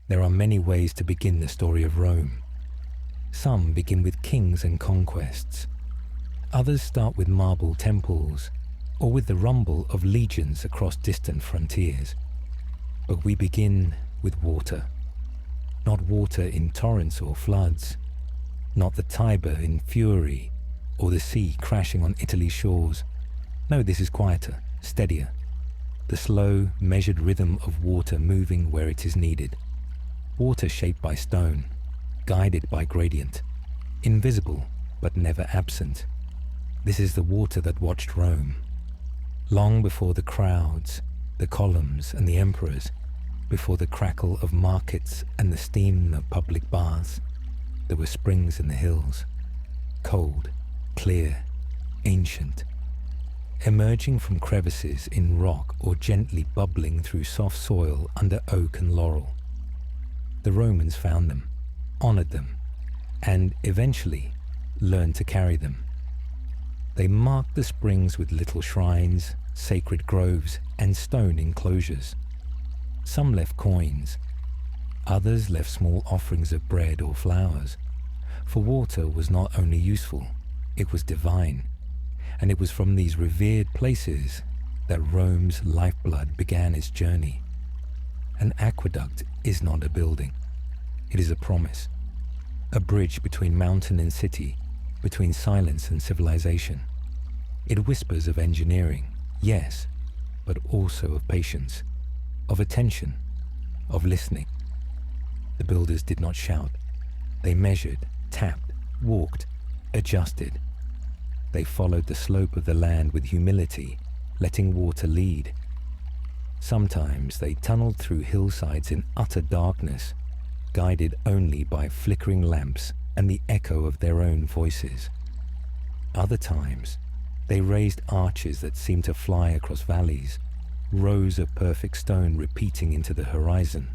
There are many ways to begin the story of Rome. Some begin with kings and conquests. Others start with marble temples, or with the rumble of legions across distant frontiers. But we begin with water. Not water in torrents or floods, not the Tiber in fury, or the sea crashing on Italy's shores. No, this is quieter, steadier. The slow, measured rhythm of water moving where it is needed. Water shaped by stone, guided by gradient, invisible but never absent. This is the water that watched Rome. Long before the crowds, the columns and the emperors, before the crackle of markets and the steam of public baths, there were springs in the hills, cold, clear, ancient, emerging from crevices in rock or gently bubbling through soft soil under oak and laurel. The Romans found them, honored them, and eventually learned to carry them. They marked the springs with little shrines, sacred groves, and stone enclosures. Some left coins, others left small offerings of bread or flowers, for water was not only useful, it was divine, and it was from these revered places that Rome's lifeblood began its journey. An aqueduct is not a building, it is a promise, a bridge between mountain and city, between silence and civilization. It whispers of engineering, yes, but also of patience, of attention, of listening. The builders did not shout. They measured, tapped, walked, adjusted. They followed the slope of the land with humility, letting water lead. Sometimes they tunneled through hillsides in utter darkness, guided only by flickering lamps and the echo of their own voices. Other times, they raised arches that seemed to fly across valleys, rows of perfect stone repeating into the horizon.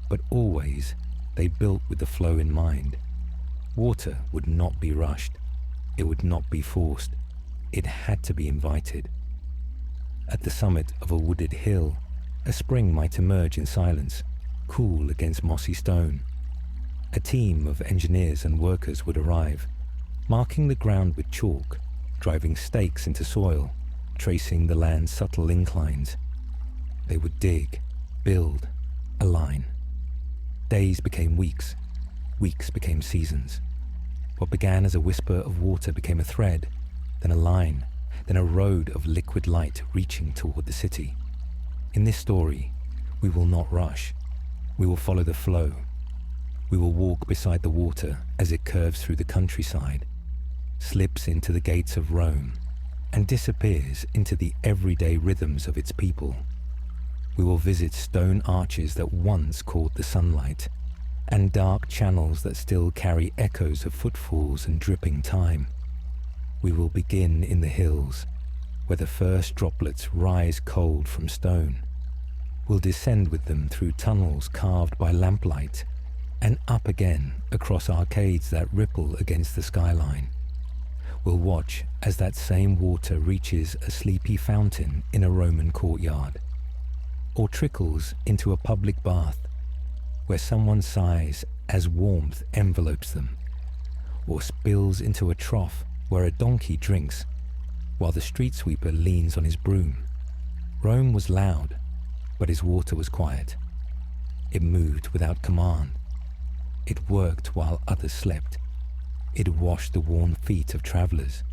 But always, they built with the flow in mind. Water would not be rushed. It would not be forced. It had to be invited. At the summit of a wooded hill, a spring might emerge in silence, cool against mossy stone. A team of engineers and workers would arrive, marking the ground with chalk, driving stakes into soil, tracing the land's subtle inclines. They would dig, build, align. Days became weeks, weeks became seasons. What began as a whisper of water became a thread, then a line, then a road of liquid light reaching toward the city. In this story, we will not rush. We will follow the flow. We will walk beside the water as it curves through the countryside, slips into the gates of Rome, and disappears into the everyday rhythms of its people. We will visit stone arches that once caught the sunlight, and dark channels that still carry echoes of footfalls and dripping time. We will begin in the hills, where the first droplets rise cold from stone. We'll descend with them through tunnels carved by lamplight, and up again across arcades that ripple against the skyline. We'll watch as that same water reaches a sleepy fountain in a Roman courtyard, or trickles into a public bath where someone sighs as warmth envelopes them, or spills into a trough where a donkey drinks while the street sweeper leans on his broom. Rome was loud, but his water was quiet. It moved without command. It worked while others slept. It washed the worn feet of travelers.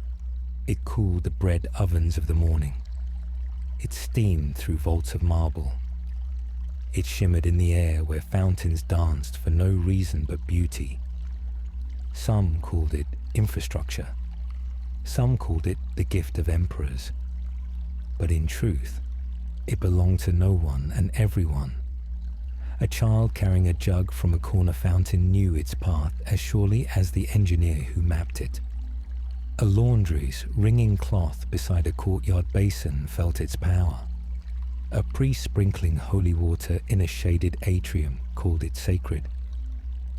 It cooled the bread ovens of the morning. It steamed through vaults of marble. It shimmered in the air where fountains danced for no reason but beauty. Some called it infrastructure. Some called it the gift of emperors. But in truth, it belonged to no one and everyone. A child carrying a jug from a corner fountain knew its path as surely as the engineer who mapped it. A laundry's wringing cloth beside a courtyard basin felt its power. A priest sprinkling holy water in a shaded atrium called it sacred.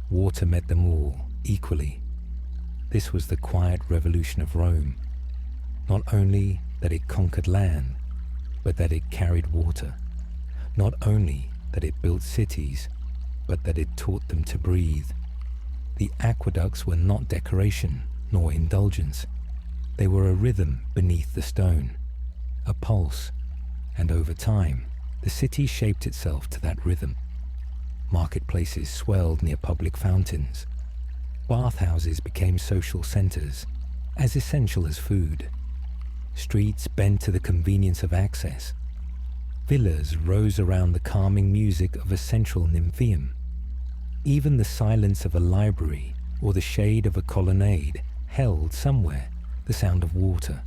Water met them all equally. This was the quiet revolution of Rome. Not only that it conquered land, but that it carried water. Not only that it built cities, but that it taught them to breathe. The aqueducts were not decoration nor indulgence. They were a rhythm beneath the stone, a pulse, and over time, the city shaped itself to that rhythm. Marketplaces swelled near public fountains. Bathhouses became social centers, as essential as food. Streets bent to the convenience of access. Villas rose around the calming music of a central nymphaeum. Even the silence of a library or the shade of a colonnade held somewhere the sound of water.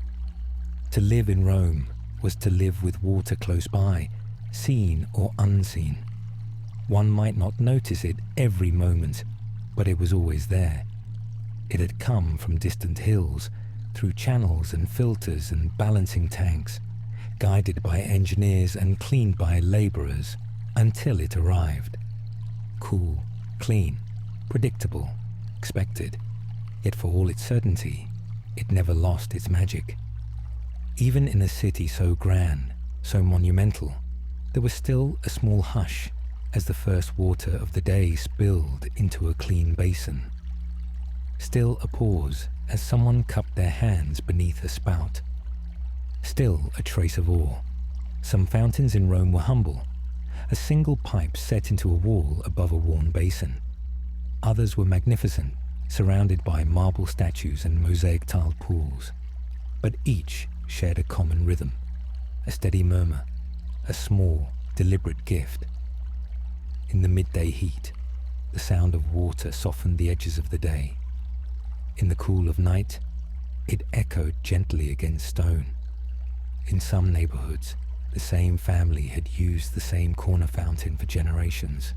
To live in Rome was to live with water close by, seen or unseen. One might not notice it every moment, but it was always there. It had come from distant hills, through channels and filters and balancing tanks, guided by engineers and cleaned by laborers, until it arrived. Cool, clean, predictable, expected. Yet for all its certainty, it never lost its magic. Even in a city so grand, so monumental, there was still a small hush as the first water of the day spilled into a clean basin. Still a pause as someone cupped their hands beneath a spout. Still a trace of awe. Some fountains in Rome were humble, a single pipe set into a wall above a worn basin. Others were magnificent, surrounded by marble statues and mosaic-tiled pools. But each shared a common rhythm, a steady murmur, a small, deliberate gift. In the midday heat, the sound of water softened the edges of the day. In the cool of night, it echoed gently against stone. In some neighborhoods, the same family had used the same corner fountain for generations.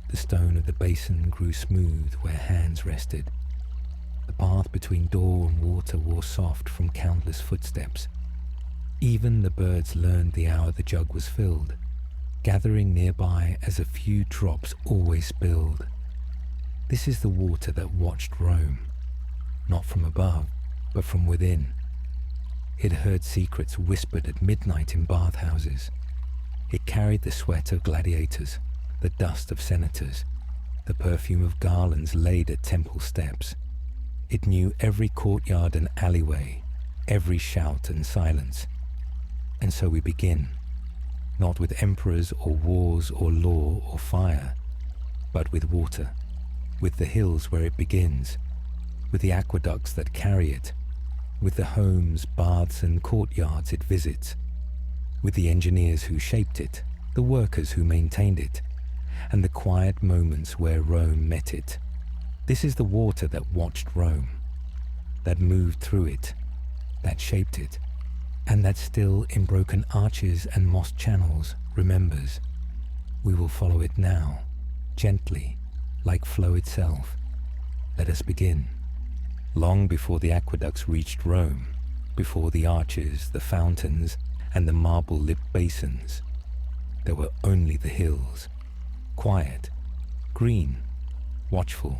The stone of the basin grew smooth where hands rested. The path between door and water wore soft from countless footsteps. Even the birds learned the hour the jug was filled, gathering nearby as a few drops always spilled. This is the water that watched Rome, not from above, but from within. It heard secrets whispered at midnight in bathhouses. It carried the sweat of gladiators, the dust of senators, the perfume of garlands laid at temple steps. It knew every courtyard and alleyway, every shout and silence. And so we begin, not with emperors or wars or law or fire, but with water, with the hills where it begins, with the aqueducts that carry it, with the homes, baths and courtyards it visits, with the engineers who shaped it, the workers who maintained it, and the quiet moments where Rome met it. This is the water that watched Rome, that moved through it, that shaped it, and that still in broken arches and mossed channels remembers. We will follow it now, gently, like flow itself. Let us begin. Long before the aqueducts reached Rome, before the arches, the fountains, and the marble-lipped basins, there were only the hills, quiet, green, watchful.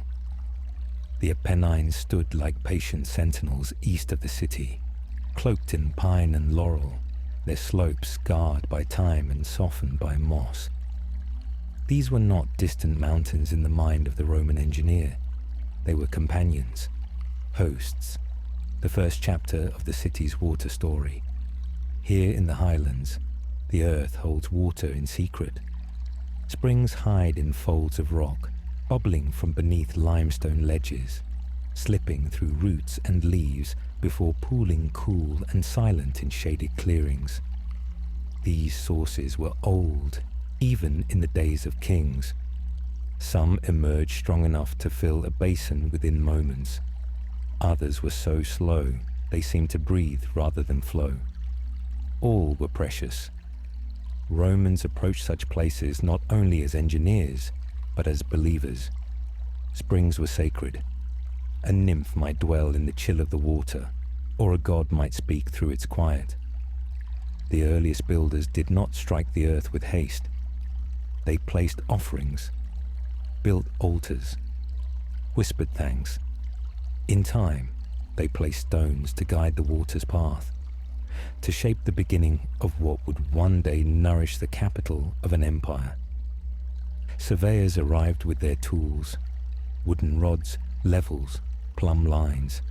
The Apennines stood like patient sentinels east of the city, cloaked in pine and laurel, their slopes scarred by time and softened by moss. These were not distant mountains in the mind of the Roman engineer. They were companions, hosts, the first chapter of the city's water story. Here in the highlands, the earth holds water in secret. Springs hide in folds of rock, bubbling from beneath limestone ledges, slipping through roots and leaves before pooling cool and silent in shaded clearings. These sources were old, even in the days of kings. Some emerged strong enough to fill a basin within moments. Others were so slow they seemed to breathe rather than flow. All were precious. Romans approached such places not only as engineers, but as believers. Springs were sacred. A nymph might dwell in the chill of the water, or a god might speak through its quiet. The earliest builders did not strike the earth with haste. They placed offerings, built altars, whispered thanks. In time, they placed stones to guide the water's path, to shape the beginning of what would one day nourish the capital of an empire. Surveyors arrived with their tools, wooden rods, levels, plumb lines,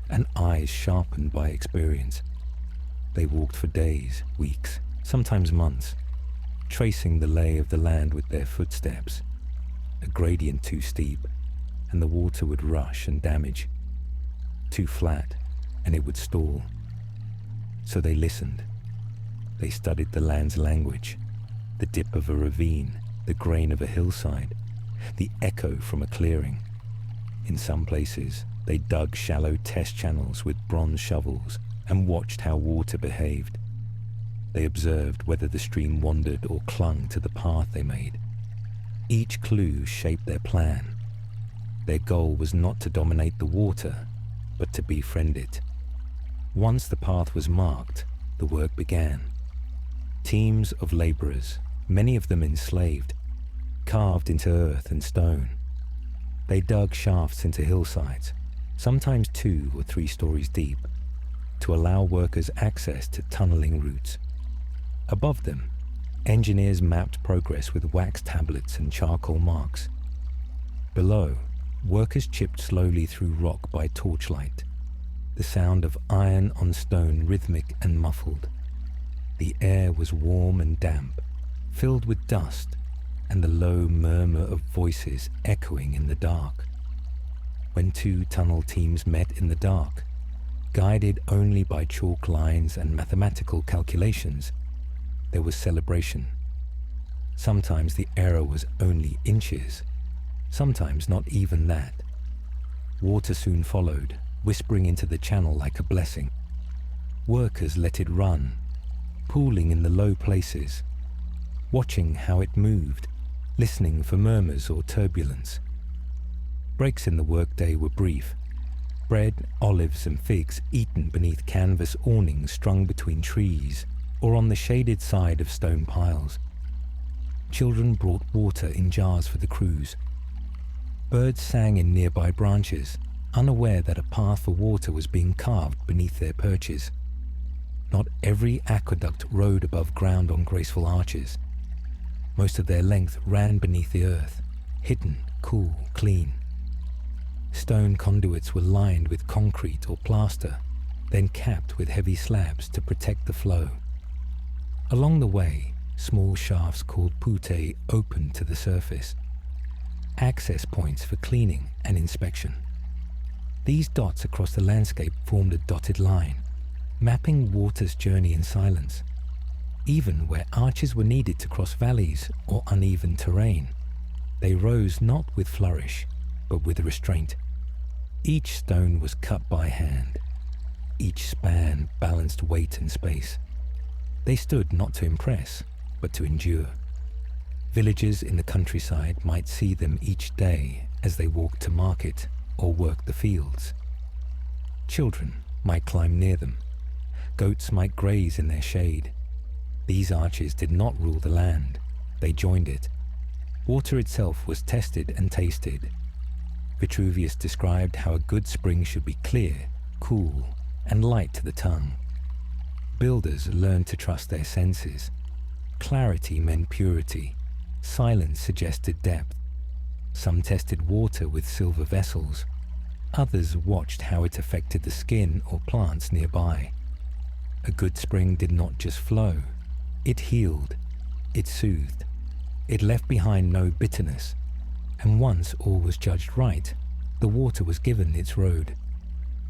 and eyes sharpened by experience. They walked for days, weeks, sometimes months, tracing the lay of the land with their footsteps. A gradient too steep, and the water would rush and damage. Too flat, and it would stall. So they listened. They studied the land's language, the dip of a ravine, the grain of a hillside, the echo from a clearing. In some places, they dug shallow test channels with bronze shovels and watched how water behaved. They observed whether the stream wandered or clung to the path they made. Each clue shaped their plan. Their goal was not to dominate the water, but to befriend it. Once the path was marked, the work began. Teams of laborers, many of them enslaved, carved into earth and stone. They dug shafts into hillsides, sometimes 2 or 3 stories deep, to allow workers access to tunneling routes. Above them, engineers mapped progress with wax tablets and charcoal marks. Below, workers chipped slowly through rock by torchlight, the sound of iron on stone rhythmic and muffled. The air was warm and damp, filled with dust, and the low murmur of voices echoing in the dark. When 2 tunnel teams met in the dark, guided only by chalk lines and mathematical calculations, there was celebration. Sometimes the error was only inches, sometimes not even that. Water soon followed, whispering into the channel like a blessing. Workers let it run, pooling in the low places, watching how it moved, listening for murmurs or turbulence. Breaks in the workday were brief. Bread, olives and figs eaten beneath canvas awnings strung between trees or on the shaded side of stone piles. Children brought water in jars for the crews. Birds sang in nearby branches, unaware that a path for water was being carved beneath their perches. Not every aqueduct rode above ground on graceful arches. Most of their length ran beneath the earth, hidden, cool, clean. Stone conduits were lined with concrete or plaster, then capped with heavy slabs to protect the flow. Along the way, small shafts called pute opened to the surface, access points for cleaning and inspection. These dots across the landscape formed a dotted line, mapping water's journey in silence. Even where arches were needed to cross valleys or uneven terrain, they rose not with flourish, but with restraint. Each stone was cut by hand. Each span balanced weight and space. They stood not to impress, but to endure. Villagers in the countryside might see them each day as they walked to market or worked the fields. Children might climb near them. Goats might graze in their shade. These arches did not rule the land, they joined it. Water itself was tested and tasted. Vitruvius described how a good spring should be clear, cool, and light to the tongue. Builders learned to trust their senses. Clarity meant purity. Silence suggested depth. Some tested water with silver vessels. Others watched how it affected the skin or plants nearby. A good spring did not just flow. It healed. It soothed. It left behind no bitterness. And once all was judged right, the water was given its road.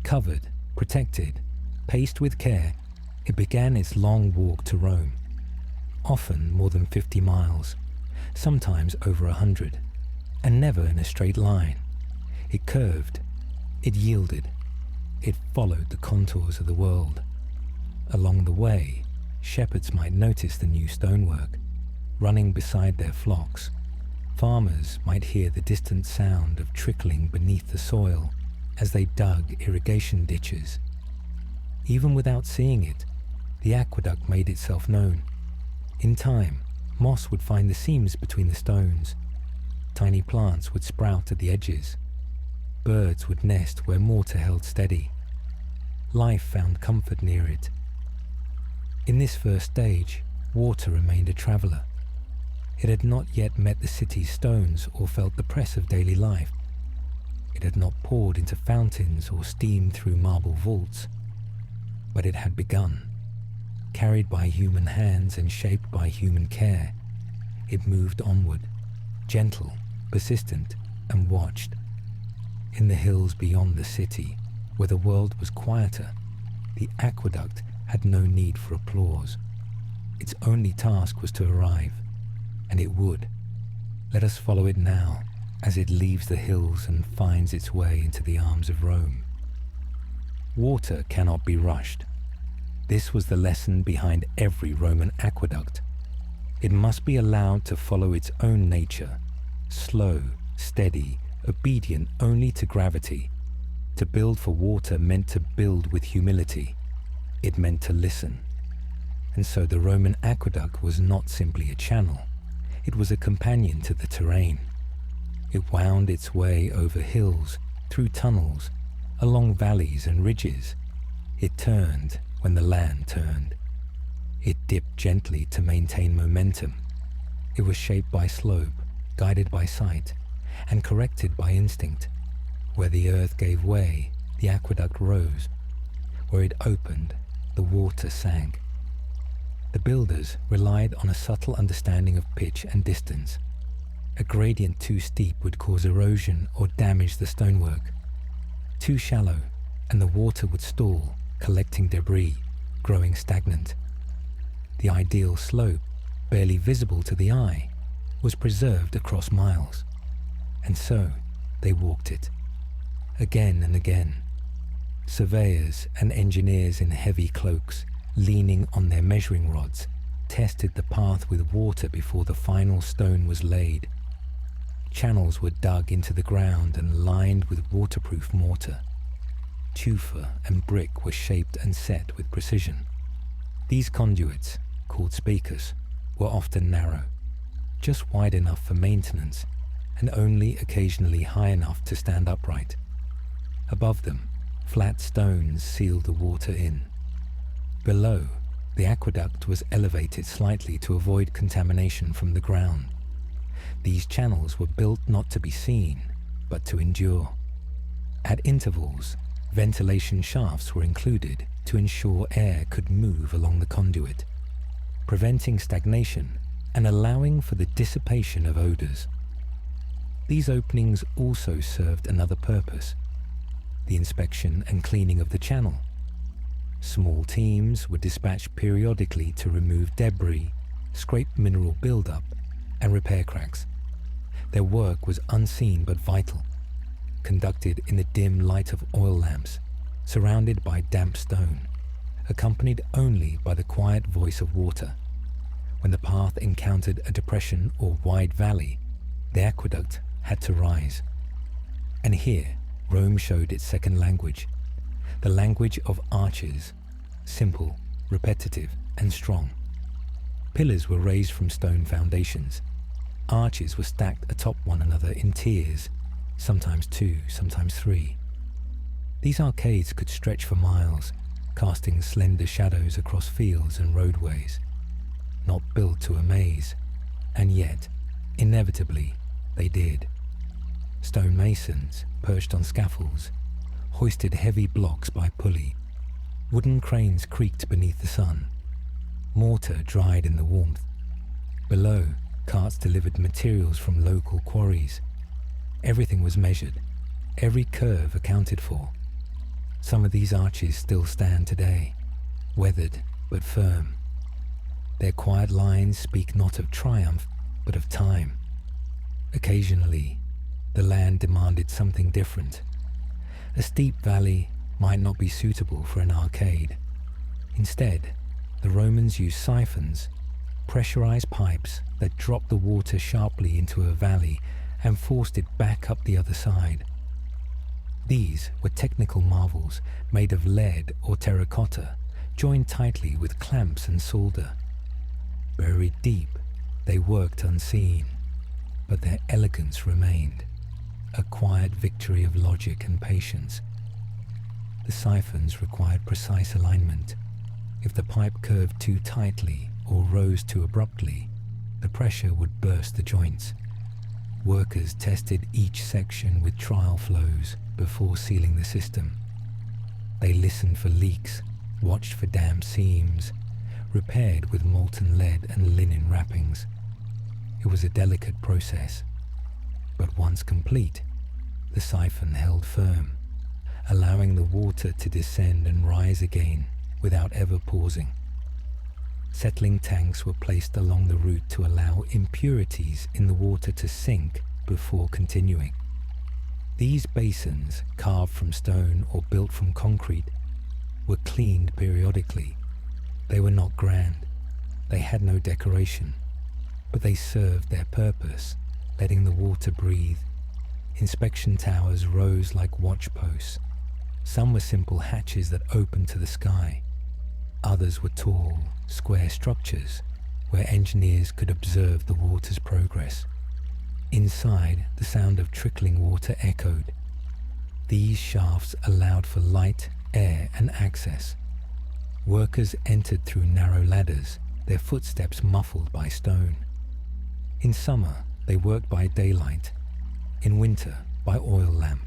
Covered, protected, paced with care, it began its long walk to Rome. Often more than 50 miles, sometimes over 100, and never in a straight line. It curved, it yielded, it followed the contours of the world. Along the way, shepherds might notice the new stonework, running beside their flocks. Farmers might hear the distant sound of trickling beneath the soil as they dug irrigation ditches. Even without seeing it, the aqueduct made itself known. In time, moss would find the seams between the stones. Tiny plants would sprout at the edges. Birds would nest where mortar held steady. Life found comfort near it. In this first stage, water remained a traveller. It had not yet met the city's stones or felt the press of daily life. It had not poured into fountains or steamed through marble vaults. But it had begun. Carried by human hands and shaped by human care, it moved onward, gentle, persistent, and watched. In the hills beyond the city, where the world was quieter, the aqueduct had no need for applause. Its only task was to arrive, and it would. Let us follow it now, as it leaves the hills and finds its way into the arms of Rome. Water cannot be rushed. This was the lesson behind every Roman aqueduct. It must be allowed to follow its own nature, slow, steady, obedient only to gravity. To build for water meant to build with humility. It meant to listen. And so the Roman aqueduct was not simply a channel. It was a companion to the terrain. It wound its way over hills, through tunnels, along valleys and ridges. It turned when the land turned. It dipped gently to maintain momentum. It was shaped by slope, guided by sight, and corrected by instinct. Where the earth gave way, the aqueduct rose. Where it opened, the water sank. The builders relied on a subtle understanding of pitch and distance. A gradient too steep would cause erosion or damage the stonework. Too shallow, and the water would stall, collecting debris, growing stagnant. The ideal slope, barely visible to the eye, was preserved across miles. And so they walked it, again and again. Surveyors and engineers in heavy cloaks, leaning on their measuring rods, tested the path with water before the final stone was laid. Channels were dug into the ground and lined with waterproof mortar. Tufa and brick were shaped and set with precision. These conduits, called speakers, were often narrow, just wide enough for maintenance, and only occasionally high enough to stand upright. Above them, flat stones sealed the water in. Below, the aqueduct was elevated slightly to avoid contamination from the ground. These channels were built not to be seen, but to endure. At intervals, ventilation shafts were included to ensure air could move along the conduit, preventing stagnation and allowing for the dissipation of odors. These openings also served another purpose: the inspection and cleaning of the channel. Small teams were dispatched periodically to remove debris, scrape mineral buildup, and repair cracks. Their work was unseen but vital, conducted in the dim light of oil lamps, surrounded by damp stone, accompanied only by the quiet voice of water. When the path encountered a depression or wide valley, the aqueduct had to rise. And here, Rome showed its second language, the language of arches, simple, repetitive, and strong. Pillars were raised from stone foundations. Arches were stacked atop one another in tiers, sometimes 2, sometimes 3. These arcades could stretch for miles, casting slender shadows across fields and roadways. Not built to amaze, and yet, inevitably, they did. Stone masons, perched on scaffolds, hoisted heavy blocks by pulley. Wooden cranes creaked beneath the sun. Mortar dried in the warmth. Below, carts delivered materials from local quarries. Everything was measured, every curve accounted for. Some of these arches still stand today, weathered but firm. Their quiet lines speak not of triumph, but of time. Occasionally, the land demanded something different. A steep valley might not be suitable for an arcade. Instead, the Romans used siphons, pressurized pipes that dropped the water sharply into a valley and forced it back up the other side. These were technical marvels made of lead or terracotta, joined tightly with clamps and solder. Buried deep, they worked unseen, but their elegance remained, a quiet victory of logic and patience. The siphons required precise alignment. If the pipe curved too tightly or rose too abruptly, the pressure would burst the joints. Workers tested each section with trial flows before sealing the system. They listened for leaks, watched for damp seams, repaired with molten lead and linen wrappings. It was a delicate process, but once complete, the siphon held firm, allowing the water to descend and rise again without ever pausing. Settling tanks were placed along the route to allow impurities in the water to sink before continuing. These basins, carved from stone or built from concrete, were cleaned periodically. They were not grand. They had no decoration, but they served their purpose, letting the water breathe. Inspection towers rose like watchposts. Some were simple hatches that opened to the sky. Others were tall, square structures where engineers could observe the water's progress. Inside, the sound of trickling water echoed. These shafts allowed for light, air, and access. Workers entered through narrow ladders, their footsteps muffled by stone. In summer, they worked by daylight. In winter, by oil lamp.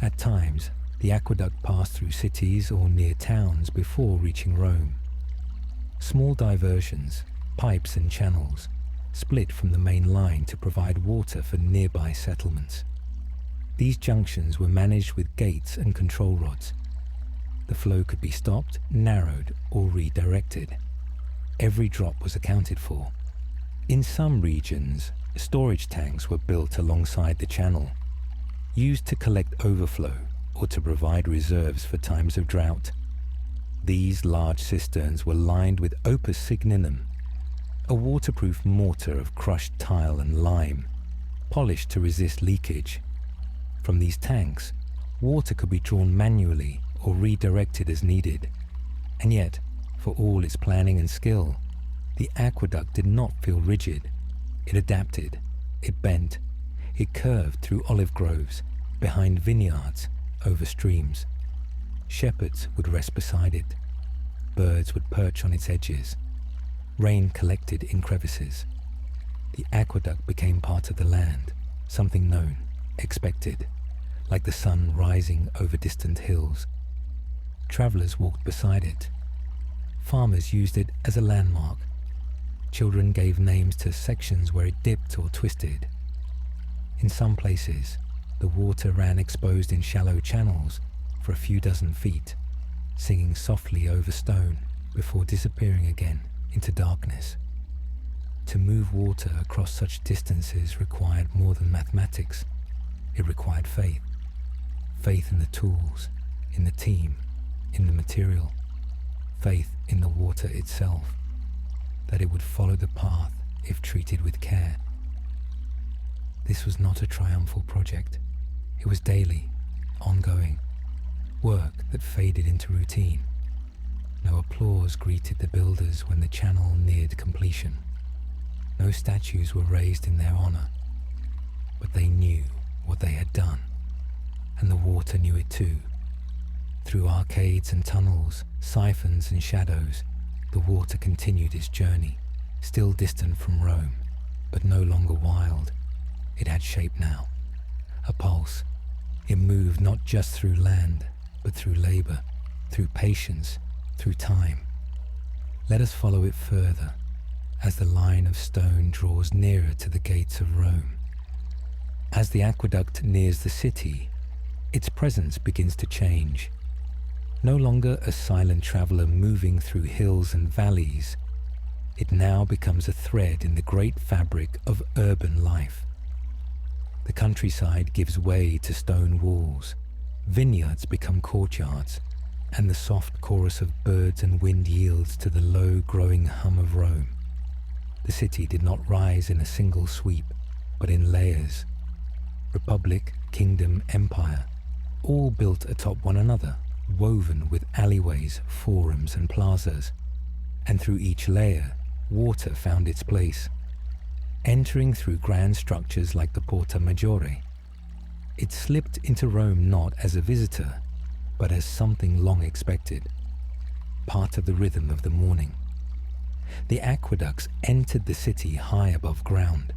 At times, the aqueduct passed through cities or near towns before reaching Rome. Small diversions, pipes and channels, split from the main line to provide water for nearby settlements. These junctions were managed with gates and control rods. The flow could be stopped, narrowed, or redirected. Every drop was accounted for. In some regions, storage tanks were built alongside the channel, used to collect overflow or to provide reserves for times of drought. These large cisterns were lined with opus signinum, a waterproof mortar of crushed tile and lime, polished to resist leakage. From these tanks, water could be drawn manually or redirected as needed. And yet, for all its planning and skill, the aqueduct did not feel rigid. It adapted, it bent, it curved through olive groves, behind vineyards, over streams. Shepherds would rest beside it. Birds would perch on its edges. Rain collected in crevices. The aqueduct became part of the land, something known, expected, like the sun rising over distant hills. Travelers walked beside it. Farmers used it as a landmark. Children gave names to sections where it dipped or twisted. In some places, the water ran exposed in shallow channels for a few dozen feet, singing softly over stone before disappearing again into darkness. To move water across such distances required more than mathematics. It required faith. Faith in the tools, in the team, in the material. Faith in the water itself, that it would follow the path if treated with care. This was not a triumphal project. It was daily, ongoing, work that faded into routine. No applause greeted the builders when the channel neared completion. No statues were raised in their honor, but they knew what they had done, and the water knew it too. Through arcades and tunnels, siphons and shadows, the water continued its journey, still distant from Rome, but no longer wild. It had shape now, a pulse. It moved not just through land, but through labor, through patience, through time. Let us follow it further, as the line of stone draws nearer to the gates of Rome. As the aqueduct nears the city, its presence begins to change. No longer a silent traveler moving through hills and valleys, it now becomes a thread in the great fabric of urban life. The countryside gives way to stone walls, vineyards become courtyards, and the soft chorus of birds and wind yields to the low growing hum of Rome. The city did not rise in a single sweep, but in layers. Republic, kingdom, empire, all built atop one another, woven with alleyways, forums and plazas, and through each layer, water found its place. Entering through grand structures like the Porta Maggiore, it slipped into Rome not as a visitor, but as something long expected, part of the rhythm of the morning. the aqueducts entered the city high above ground.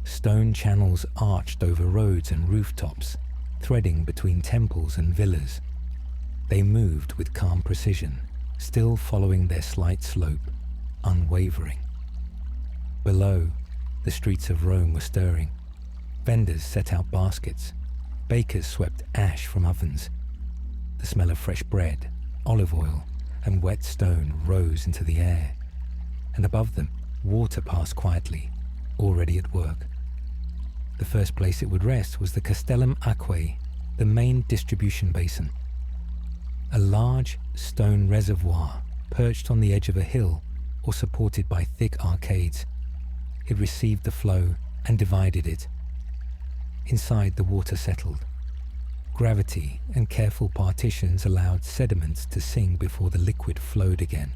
Stone channels arched over roads and rooftops, threading between temples and villas. They moved with calm precision, still following their slight slope, unwavering. Below, the streets of Rome were stirring. Vendors set out baskets. Bakers swept ash from ovens. The smell of fresh bread, olive oil, and wet stone rose into the air. And above them, water passed quietly, already at work. The first place it would rest was the Castellum Aquae, the main distribution basin. A large stone reservoir perched on the edge of a hill or supported by thick arcades. It received the flow and divided it. Inside, the water settled. Gravity and careful partitions allowed sediments to sink before the liquid flowed again,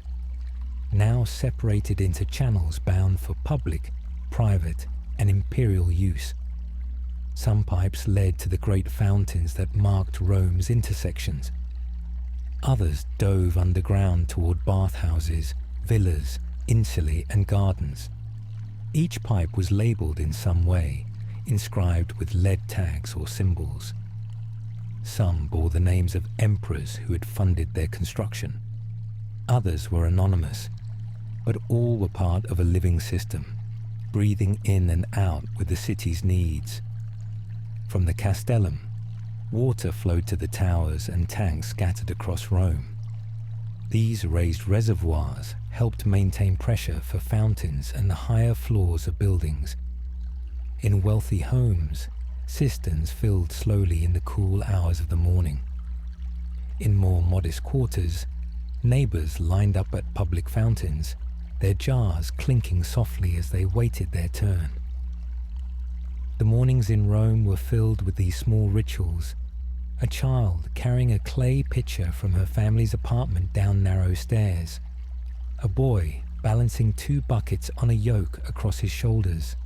now separated into channels bound for public, private, and imperial use. Some pipes led to the great fountains that marked Rome's intersections. Others dove underground toward bathhouses, villas, insulae, and gardens. Each pipe was labeled in some way, inscribed with lead tags or symbols. Some bore the names of emperors who had funded their construction. Others were anonymous, but all were part of a living system, breathing in and out with the city's needs. From the castellum, water flowed to the towers and tanks scattered across Rome. These raised reservoirs helped maintain pressure for fountains and the higher floors of buildings. In wealthy homes, cisterns filled slowly in the cool hours of the morning. In more modest quarters, neighbors lined up at public fountains, their jars clinking softly as they waited their turn. The mornings in Rome were filled with these small rituals. A child carrying a clay pitcher from her family's apartment down narrow stairs. A boy balancing 2 buckets on a yoke across his shoulders.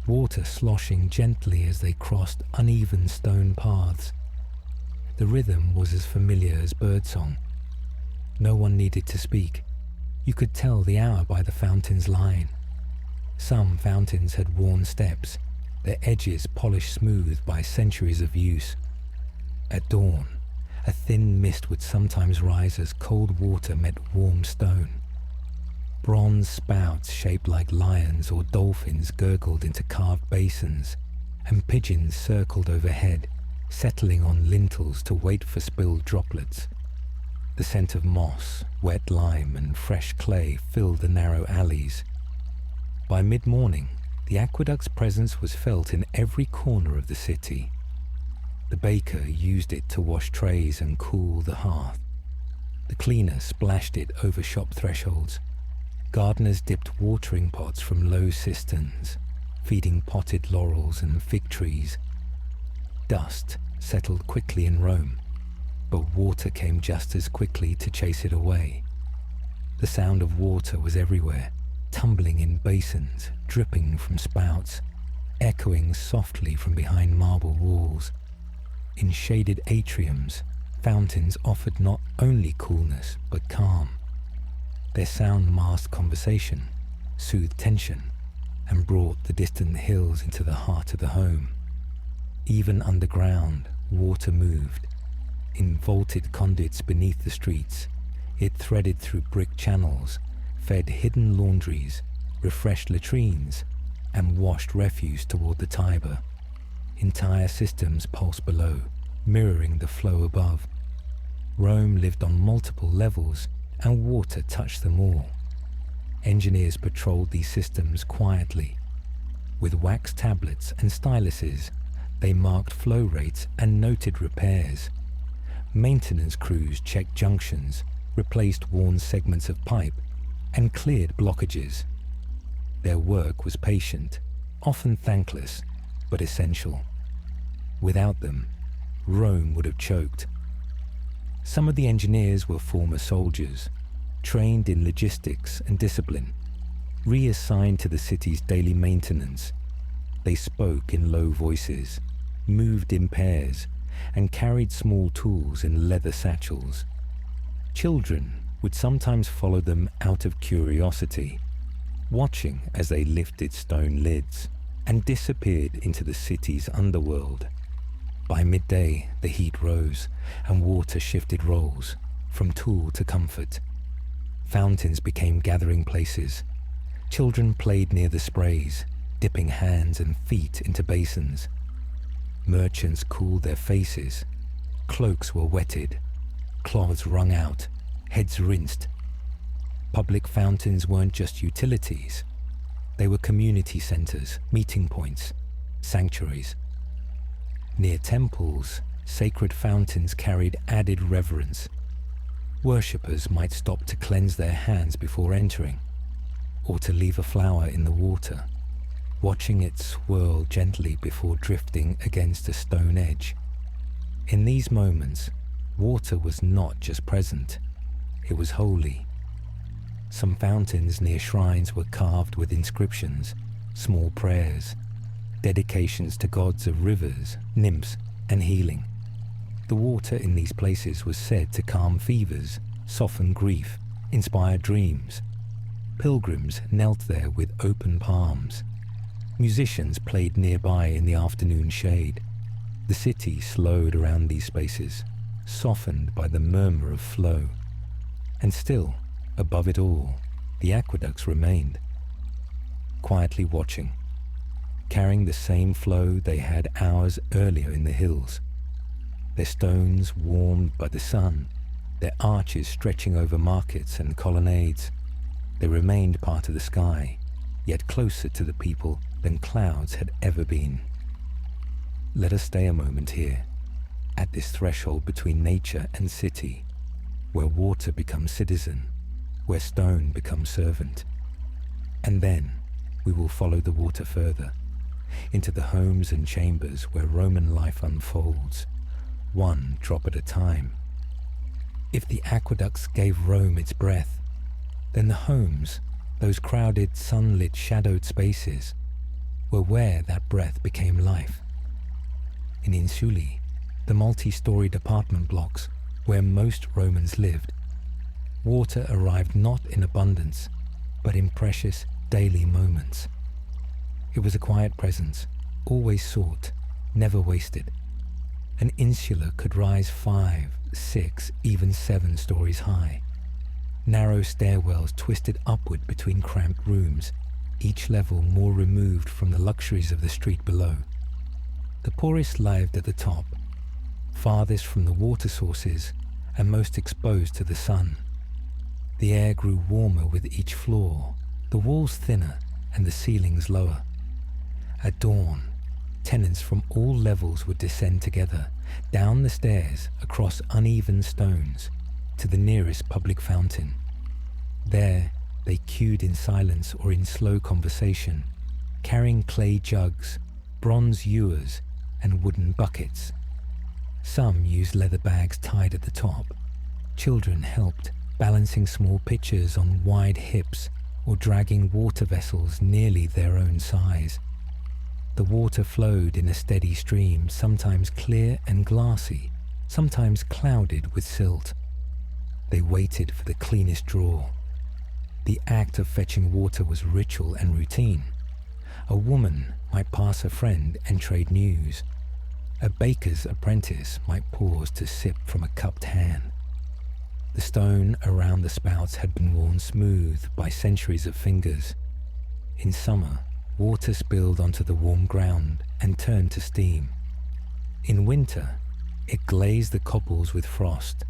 Water sloshing gently as they crossed uneven stone paths. The rhythm was as familiar as birdsong. No one needed to speak. You could tell the hour by the fountain's line. Some fountains had worn steps, their edges polished smooth by centuries of use. At dawn, a thin mist would sometimes rise as cold water met warm stone. Bronze spouts shaped like lions or dolphins gurgled into carved basins, and pigeons circled overhead, settling on lintels to wait for spilled droplets. The scent of moss, wet lime, and fresh clay filled the narrow alleys. By mid-morning, the aqueduct's presence was felt in every corner of the city. The baker used it to wash trays and cool the hearth. The cleaner splashed it over shop thresholds. Gardeners dipped watering pots from low cisterns, feeding potted laurels and fig trees. Dust settled quickly in Rome, but water came just as quickly to chase it away. The sound of water was everywhere, tumbling in basins, dripping from spouts, echoing softly from behind marble walls. In shaded atriums, fountains offered not only coolness but calm. Their sound masked conversation, soothed tension, and brought the distant hills into the heart of the home. Even underground, water moved. In vaulted conduits beneath the streets, it threaded through brick channels, fed hidden laundries, refreshed latrines, and washed refuse toward the Tiber. Entire systems pulsed below, mirroring the flow above. Rome lived on multiple levels, and water touched them all. Engineers patrolled these systems quietly. With wax tablets and styluses, they marked flow rates and noted repairs. Maintenance crews checked junctions, replaced worn segments of pipe, and cleared blockages. Their work was patient, often thankless, but essential. Without them, Rome would have choked. Some of the engineers were former soldiers, trained in logistics and discipline, reassigned to the city's daily maintenance. They spoke in low voices, moved in pairs, and carried small tools in leather satchels. Children, would sometimes follow them out of curiosity, watching as they lifted stone lids and disappeared into the city's underworld. By midday, the heat rose and water shifted roles from tool to comfort. Fountains became gathering places. Children played near the sprays, dipping hands and feet into basins. Merchants cooled their faces. Cloaks were wetted, cloths wrung out, heads rinsed. Public fountains weren't just utilities. They were community centers, meeting points, sanctuaries. Near temples, sacred fountains carried added reverence. Worshippers might stop to cleanse their hands before entering, or to leave a flower in the water, watching it swirl gently before drifting against a stone edge. In these moments, water was not just present, it was holy. Some fountains near shrines were carved with inscriptions, small prayers, dedications to gods of rivers, nymphs, and healing. The water in these places was said to calm fevers, soften grief, inspire dreams. Pilgrims knelt there with open palms. Musicians played nearby in the afternoon shade. The city slowed around these spaces, softened by the murmur of flow. And still, above it all, the aqueducts remained, quietly watching, carrying the same flow they had hours earlier in the hills. Their stones warmed by the sun, their arches stretching over markets and colonnades. They remained part of the sky, yet closer to the people than clouds had ever been. Let us stay a moment here, at this threshold between nature and city, where water becomes citizen, where stone becomes servant. And then we will follow the water further, into the homes and chambers where Roman life unfolds, one drop at a time. If the aqueducts gave Rome its breath, then the homes, those crowded, sunlit, shadowed spaces, were where that breath became life. In Insuli, the multi-storied apartment blocks where most Romans lived, water arrived not in abundance, but in precious daily moments. It was a quiet presence, always sought, never wasted. An insula could rise 5, 6, even 7 stories high. Narrow stairwells twisted upward between cramped rooms, each level more removed from the luxuries of the street below. The poorest lived at the top, farthest from the water sources and most exposed to the sun. The air grew warmer with each floor, the walls thinner and the ceilings lower. At dawn, tenants from all levels would descend together, down the stairs, across uneven stones, to the nearest public fountain. There, they queued in silence or in slow conversation, carrying clay jugs, bronze ewers, and wooden buckets. Some used leather bags tied at the top. Children helped, balancing small pitchers on wide hips or dragging water vessels nearly their own size. The water flowed in a steady stream, sometimes clear and glassy, sometimes clouded with silt. They waited for the cleanest draw. The act of fetching water was ritual and routine. A woman might pass a friend and trade news. A baker's apprentice might pause to sip from a cupped hand. The stone around the spouts had been worn smooth by centuries of fingers. In summer, water spilled onto the warm ground and turned to steam. In winter, it glazed the cobbles with frost.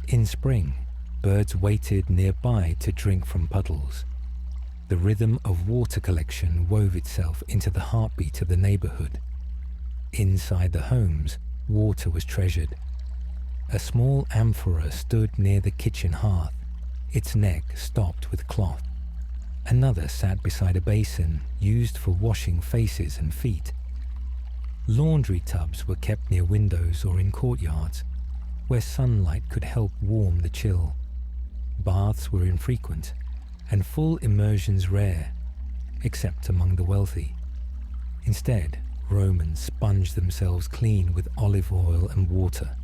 In spring, birds waited nearby to drink from puddles. The rhythm of water collection wove itself into the heartbeat of the neighborhood. Inside the homes, water was treasured. A small amphora stood near the kitchen hearth, its neck stopped with cloth. Another sat beside a basin used for washing faces and feet. Laundry tubs were kept near windows or in courtyards, where sunlight could help warm the chill. Baths were infrequent, and full immersions rare, except among the wealthy. Instead, Romans sponged themselves clean with olive oil and water,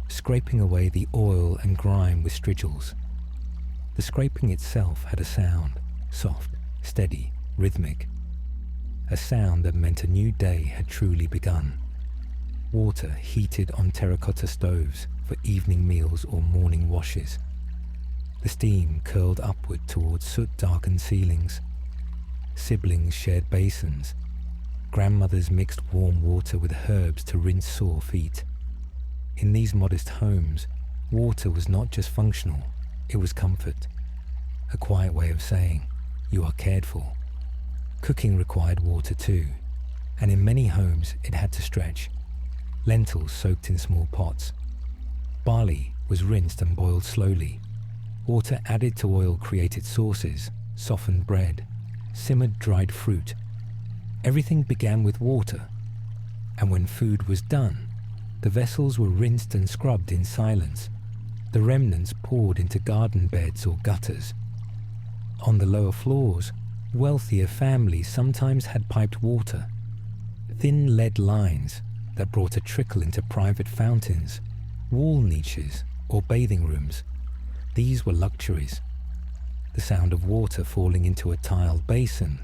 scraping away the oil and grime with strigils. The scraping itself had a sound, soft, steady, rhythmic. A sound that meant a new day had truly begun. Water heated on terracotta stoves for evening meals or morning washes. The steam curled upward towards soot-darkened ceilings. Siblings shared basins. Grandmothers mixed warm water with herbs to rinse sore feet. In these modest homes, water was not just functional, it was comfort. A quiet way of saying, you are cared for. Cooking required water too, and in many homes it had to stretch. Lentils soaked in small pots. Barley was rinsed and boiled slowly. Water added to oil created sauces, softened bread, simmered dried fruit. Everything began with water, and when food was done, the vessels were rinsed and scrubbed in silence. The remnants poured into garden beds or gutters. On the lower floors, wealthier families sometimes had piped water, thin lead lines that brought a trickle into private fountains, wall niches, or bathing rooms. These were luxuries. The sound of water falling into a tiled basin,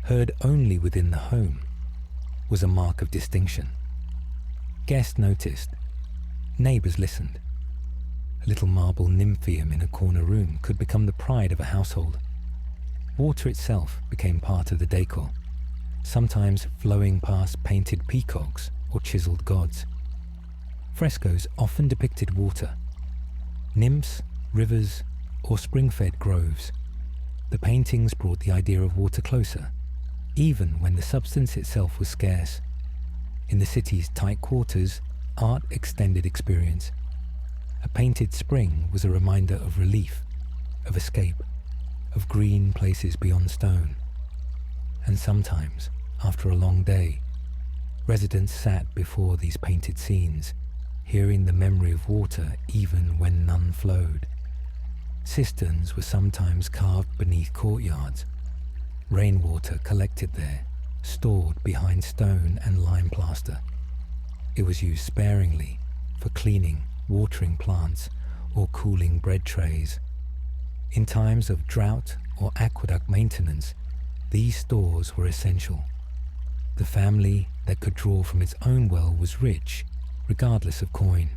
heard only within the home, was a mark of distinction. Guests noticed. Neighbors listened. A little marble nymphaeum in a corner room could become the pride of a household. Water itself became part of the decor, sometimes flowing past painted peacocks or chiseled gods. Frescoes often depicted water. Nymphs, rivers, or spring-fed groves. The paintings brought the idea of water closer, even when the substance itself was scarce. In the city's tight quarters, art extended experience. A painted spring was a reminder of relief, of escape, of green places beyond stone. And sometimes, after a long day, residents sat before these painted scenes, hearing the memory of water even when none flowed. Cisterns were sometimes carved beneath courtyards. Rainwater collected there, stored behind stone and lime plaster. It was used sparingly for cleaning, watering plants, or cooling bread trays. In times of drought or aqueduct maintenance, these stores were essential. The family that could draw from its own well was rich, regardless of coin.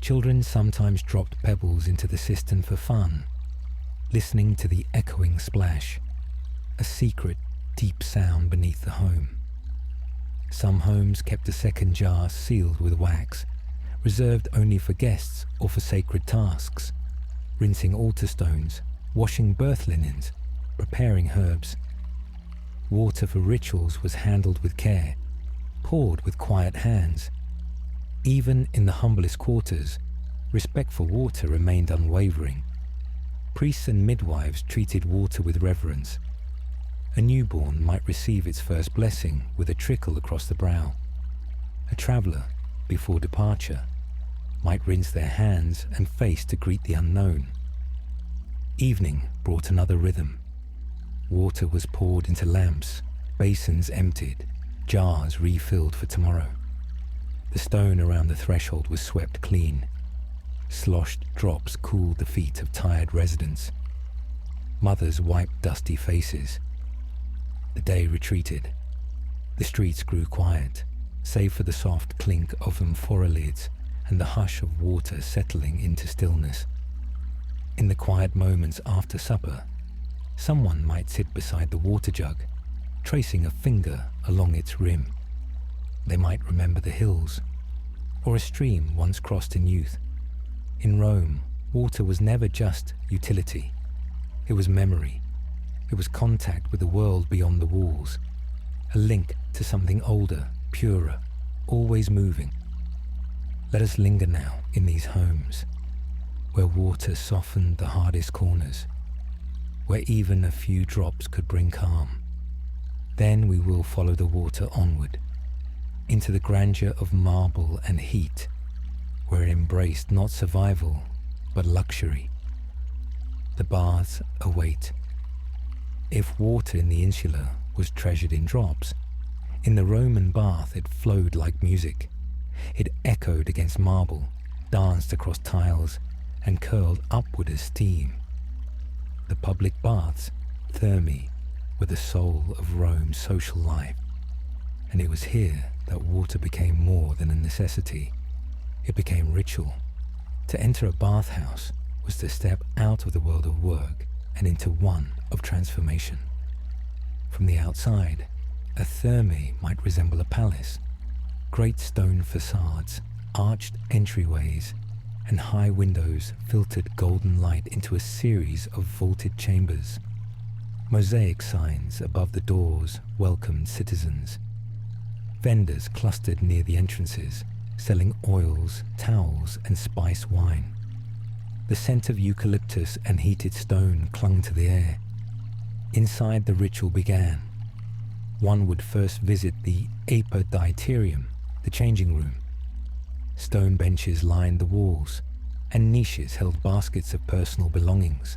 Children sometimes dropped pebbles into the cistern for fun, listening to the echoing splash, a secret, deep sound beneath the home. Some homes kept a second jar sealed with wax, reserved only for guests or for sacred tasks, rinsing altar stones, washing birth linens, preparing herbs. Water for rituals was handled with care, poured with quiet hands. Even in the humblest quarters, respect for water remained unwavering. Priests and midwives treated water with reverence. A newborn might receive its first blessing with a trickle across the brow. A traveller, before departure, might rinse their hands and face to greet the unknown. Evening brought another rhythm. Water was poured into lamps, basins emptied, jars refilled for tomorrow. The stone around the threshold was swept clean. Sloshed drops cooled the feet of tired residents. Mothers wiped dusty faces. The day retreated. The streets grew quiet, save for the soft clink of amphora lids and the hush of water settling into stillness. In the quiet moments after supper, someone might sit beside the water jug, tracing a finger along its rim. They might remember the hills, or a stream once crossed in youth. In Rome, water was never just utility. It was memory. It was contact with the world beyond the walls, a link to something older, purer, always moving. Let us linger now in these homes, where water softened the hardest corners, where even a few drops could bring calm. Then we will follow the water onward, into the grandeur of marble and heat, where it embraced not survival, but luxury. The baths await. If water in the insula was treasured in drops, in the Roman bath it flowed like music. It echoed against marble, danced across tiles, and curled upward as steam. the public baths, thermae, were the soul of Rome's social life. And it was here that water became more than a necessity. It became ritual. To enter a bathhouse was to step out of the world of work and into one of transformation. From the outside, a thermae might resemble a palace. Great stone facades, arched entryways, and high windows filtered golden light into a series of vaulted chambers. Mosaic signs above the doors welcomed citizens. Vendors clustered near the entrances, selling oils, towels, and spice wine. The scent of eucalyptus and heated stone clung to the air. Inside the ritual began. One would first visit the aqueductorium, the changing room. Stone benches lined the walls, and niches held baskets of personal belongings.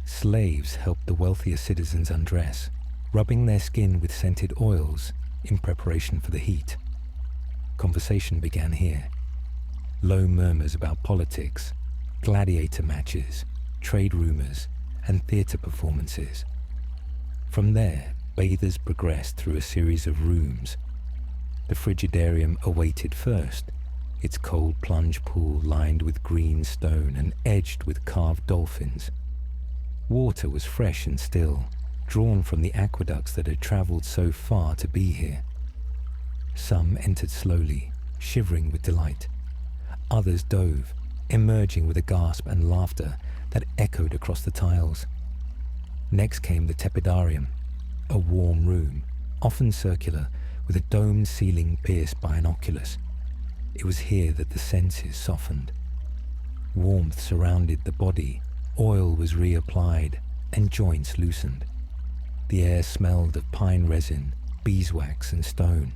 Slaves helped the wealthier citizens undress, rubbing their skin with scented oils in preparation for the heat. Conversation began here. Low murmurs about politics, gladiator matches, trade rumors, and theater performances. From there, bathers progressed through a series of rooms. The frigidarium awaited first, its cold plunge pool lined with green stone and edged with carved dolphins. Water was fresh and still, drawn from the aqueducts that had traveled so far to be here. Some entered slowly, shivering with delight. Others dove, emerging with a gasp and laughter that echoed across the tiles. Next came the tepidarium, a warm room, often circular, with a domed ceiling pierced by an oculus. It was here that the senses softened. Warmth surrounded the body, oil was reapplied, and joints loosened. The air smelled of pine resin, beeswax, and stone.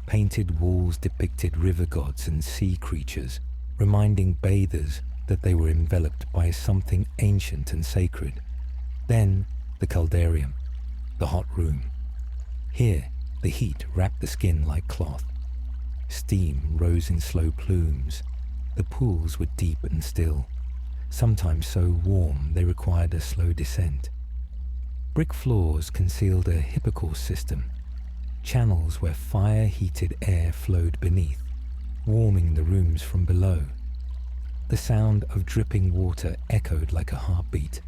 Painted walls depicted river gods and sea creatures, reminding bathers that they were enveloped by something ancient and sacred. Then the caldarium, the hot room. Here, the heat wrapped the skin like cloth. Steam rose in slow plumes. The pools were deep and still, sometimes so warm they required a slow descent. Brick floors concealed a hypocaust system, channels where fire-heated air flowed beneath, warming the rooms from below. The sound of dripping water echoed like a heartbeat.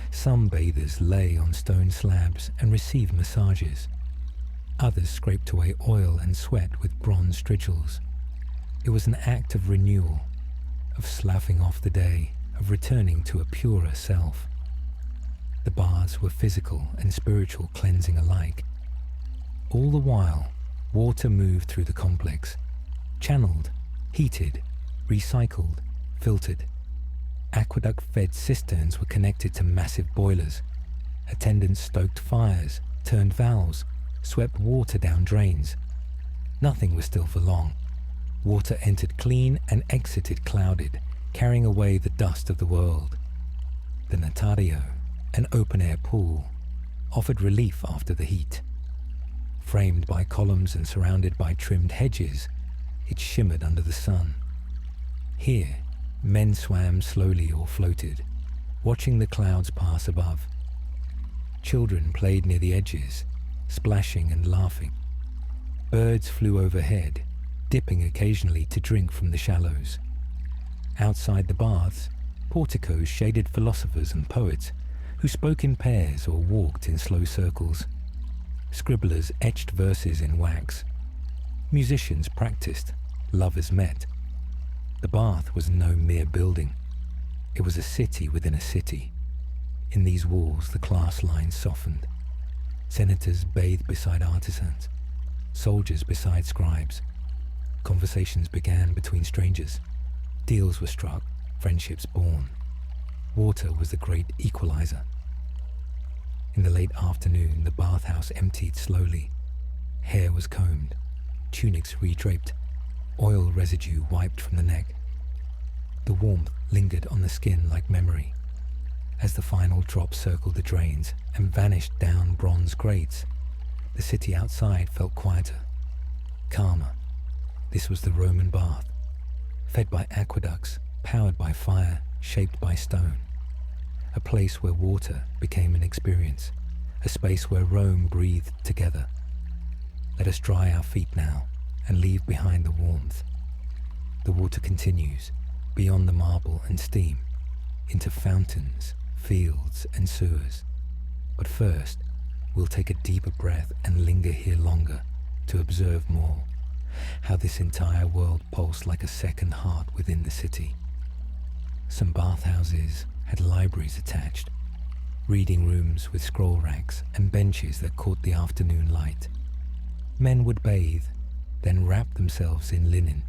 Some bathers lay on stone slabs and received massages. Others scraped away oil and sweat with bronze strigils. It was an act of renewal, of sloughing off the day, of returning to a purer self. The baths were physical and spiritual cleansing alike. All the while, water moved through the complex, channeled, heated, recycled, filtered. Aqueduct-fed cisterns were connected to massive boilers. Attendants stoked fires, turned valves, swept water down drains. Nothing was still for long. Water entered clean and exited clouded, carrying away the dust of the world. The natario, an open-air pool, offered relief after the heat. Framed by columns and surrounded by trimmed hedges, it shimmered under the sun. Here, men swam slowly or floated, watching the clouds pass above. Children played near the edges, splashing and laughing. Birds flew overhead, dipping occasionally to drink from the shallows. Outside the baths, porticos shaded philosophers and poets who spoke in pairs or walked in slow circles. Scribblers etched verses in wax. Musicians practiced, lovers met. The bath was no mere building. It was a city within a city. In these walls, the class lines softened. Senators bathed beside artisans, soldiers beside scribes. Conversations began between strangers. Deals were struck, friendships born. Water was the great equalizer. In the late afternoon, the bathhouse emptied slowly. Hair was combed, tunics redraped, oil residue wiped from the neck. The warmth lingered on the skin like memory. As the final drop circled the drains and vanished down bronze grates, the city outside felt quieter, calmer. This was the Roman bath, fed by aqueducts, powered by fire, shaped by stone. a place where water became an experience, a space where Rome breathed together. Let us dry our feet now and leave behind the warmth. The water continues, beyond the marble and steam, into fountains, fields and sewers. But first, we'll take a deeper breath and linger here longer to observe more, how this entire world pulsed like a second heart within the city. Some bathhouses had libraries attached, reading rooms with scroll racks and benches that caught the afternoon light. Men would bathe, then wrap themselves in linen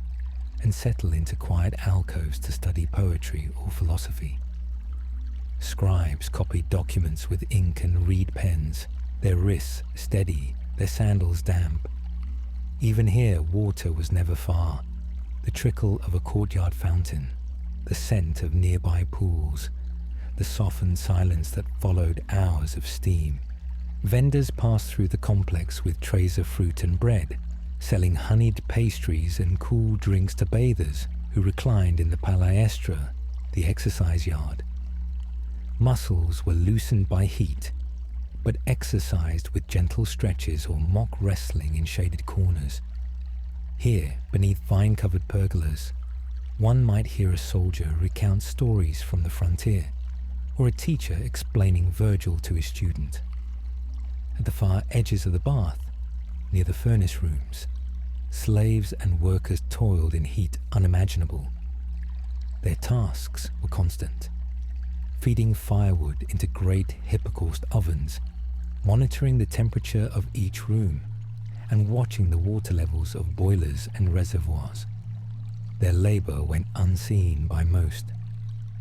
and settle into quiet alcoves to study poetry or philosophy. Scribes copied documents with ink and reed pens, their wrists steady, their sandals damp. Even here, water was never far. The trickle of a courtyard fountain, the scent of nearby pools, the softened silence that followed hours of steam. Vendors passed through the complex with trays of fruit and bread, selling honeyed pastries and cool drinks to bathers who reclined in the palestra, the exercise yard. Muscles were loosened by heat, but exercised with gentle stretches or mock wrestling in shaded corners. Here, beneath vine-covered pergolas, one might hear a soldier recount stories from the frontier, or a teacher explaining Virgil to his student. At the far edges of the bath, near the furnace rooms, slaves and workers toiled in heat unimaginable. Their tasks were constant, feeding firewood into great hypocaust ovens, monitoring the temperature of each room, and watching the water levels of boilers and reservoirs. Their labor went unseen by most,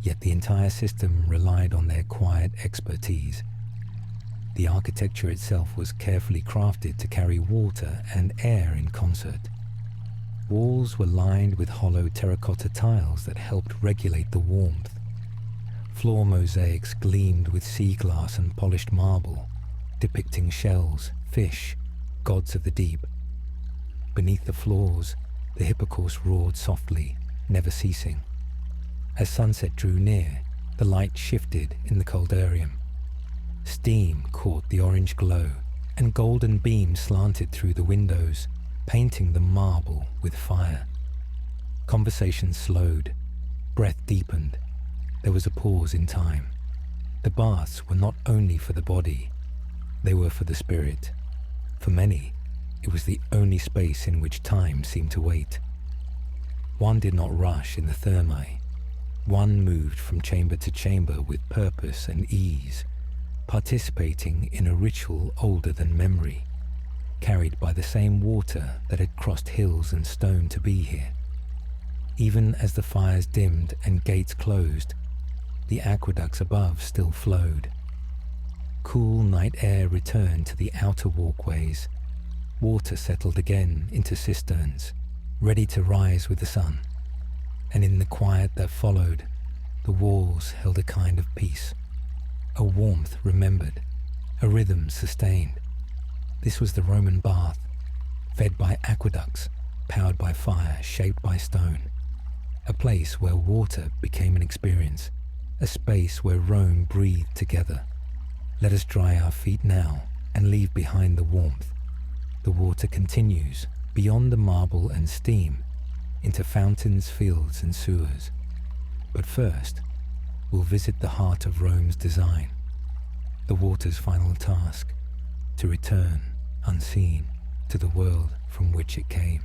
yet the entire system relied on their quiet expertise. The architecture itself was carefully crafted to carry water and air in concert. Walls were lined with hollow terracotta tiles that helped regulate the warmth. Floor mosaics gleamed with sea glass and polished marble, depicting shells, fish, gods of the deep. Beneath the floors, the hypocaust roared softly, never ceasing. As sunset drew near, the light shifted in the caldarium. Steam caught the orange glow, and golden beams slanted through the windows, painting the marble with fire. Conversation slowed, breath deepened. There was a pause in time. The baths were not only for the body, they were for the spirit. For many, it was the only space in which time seemed to wait. One did not rush in the thermae. One moved from chamber to chamber with purpose and ease, participating in a ritual older than memory, carried by the same water that had crossed hills and stone to be here. Even as the fires dimmed and gates closed, the aqueducts above still flowed. Cool night air returned to the outer walkways. Water settled again into cisterns, ready to rise with the sun. And in the quiet that followed, the walls held a kind of peace, a warmth remembered, a rhythm sustained. This was the Roman bath, fed by aqueducts, powered by fire, shaped by stone. A place where water became an experience, a space where Rome breathed together. Let us dry our feet now and leave behind the warmth. The water continues, beyond the marble and steam, into fountains, fields and sewers. But first, we'll visit the heart of Rome's design, the water's final task, to return, unseen, to the world from which it came.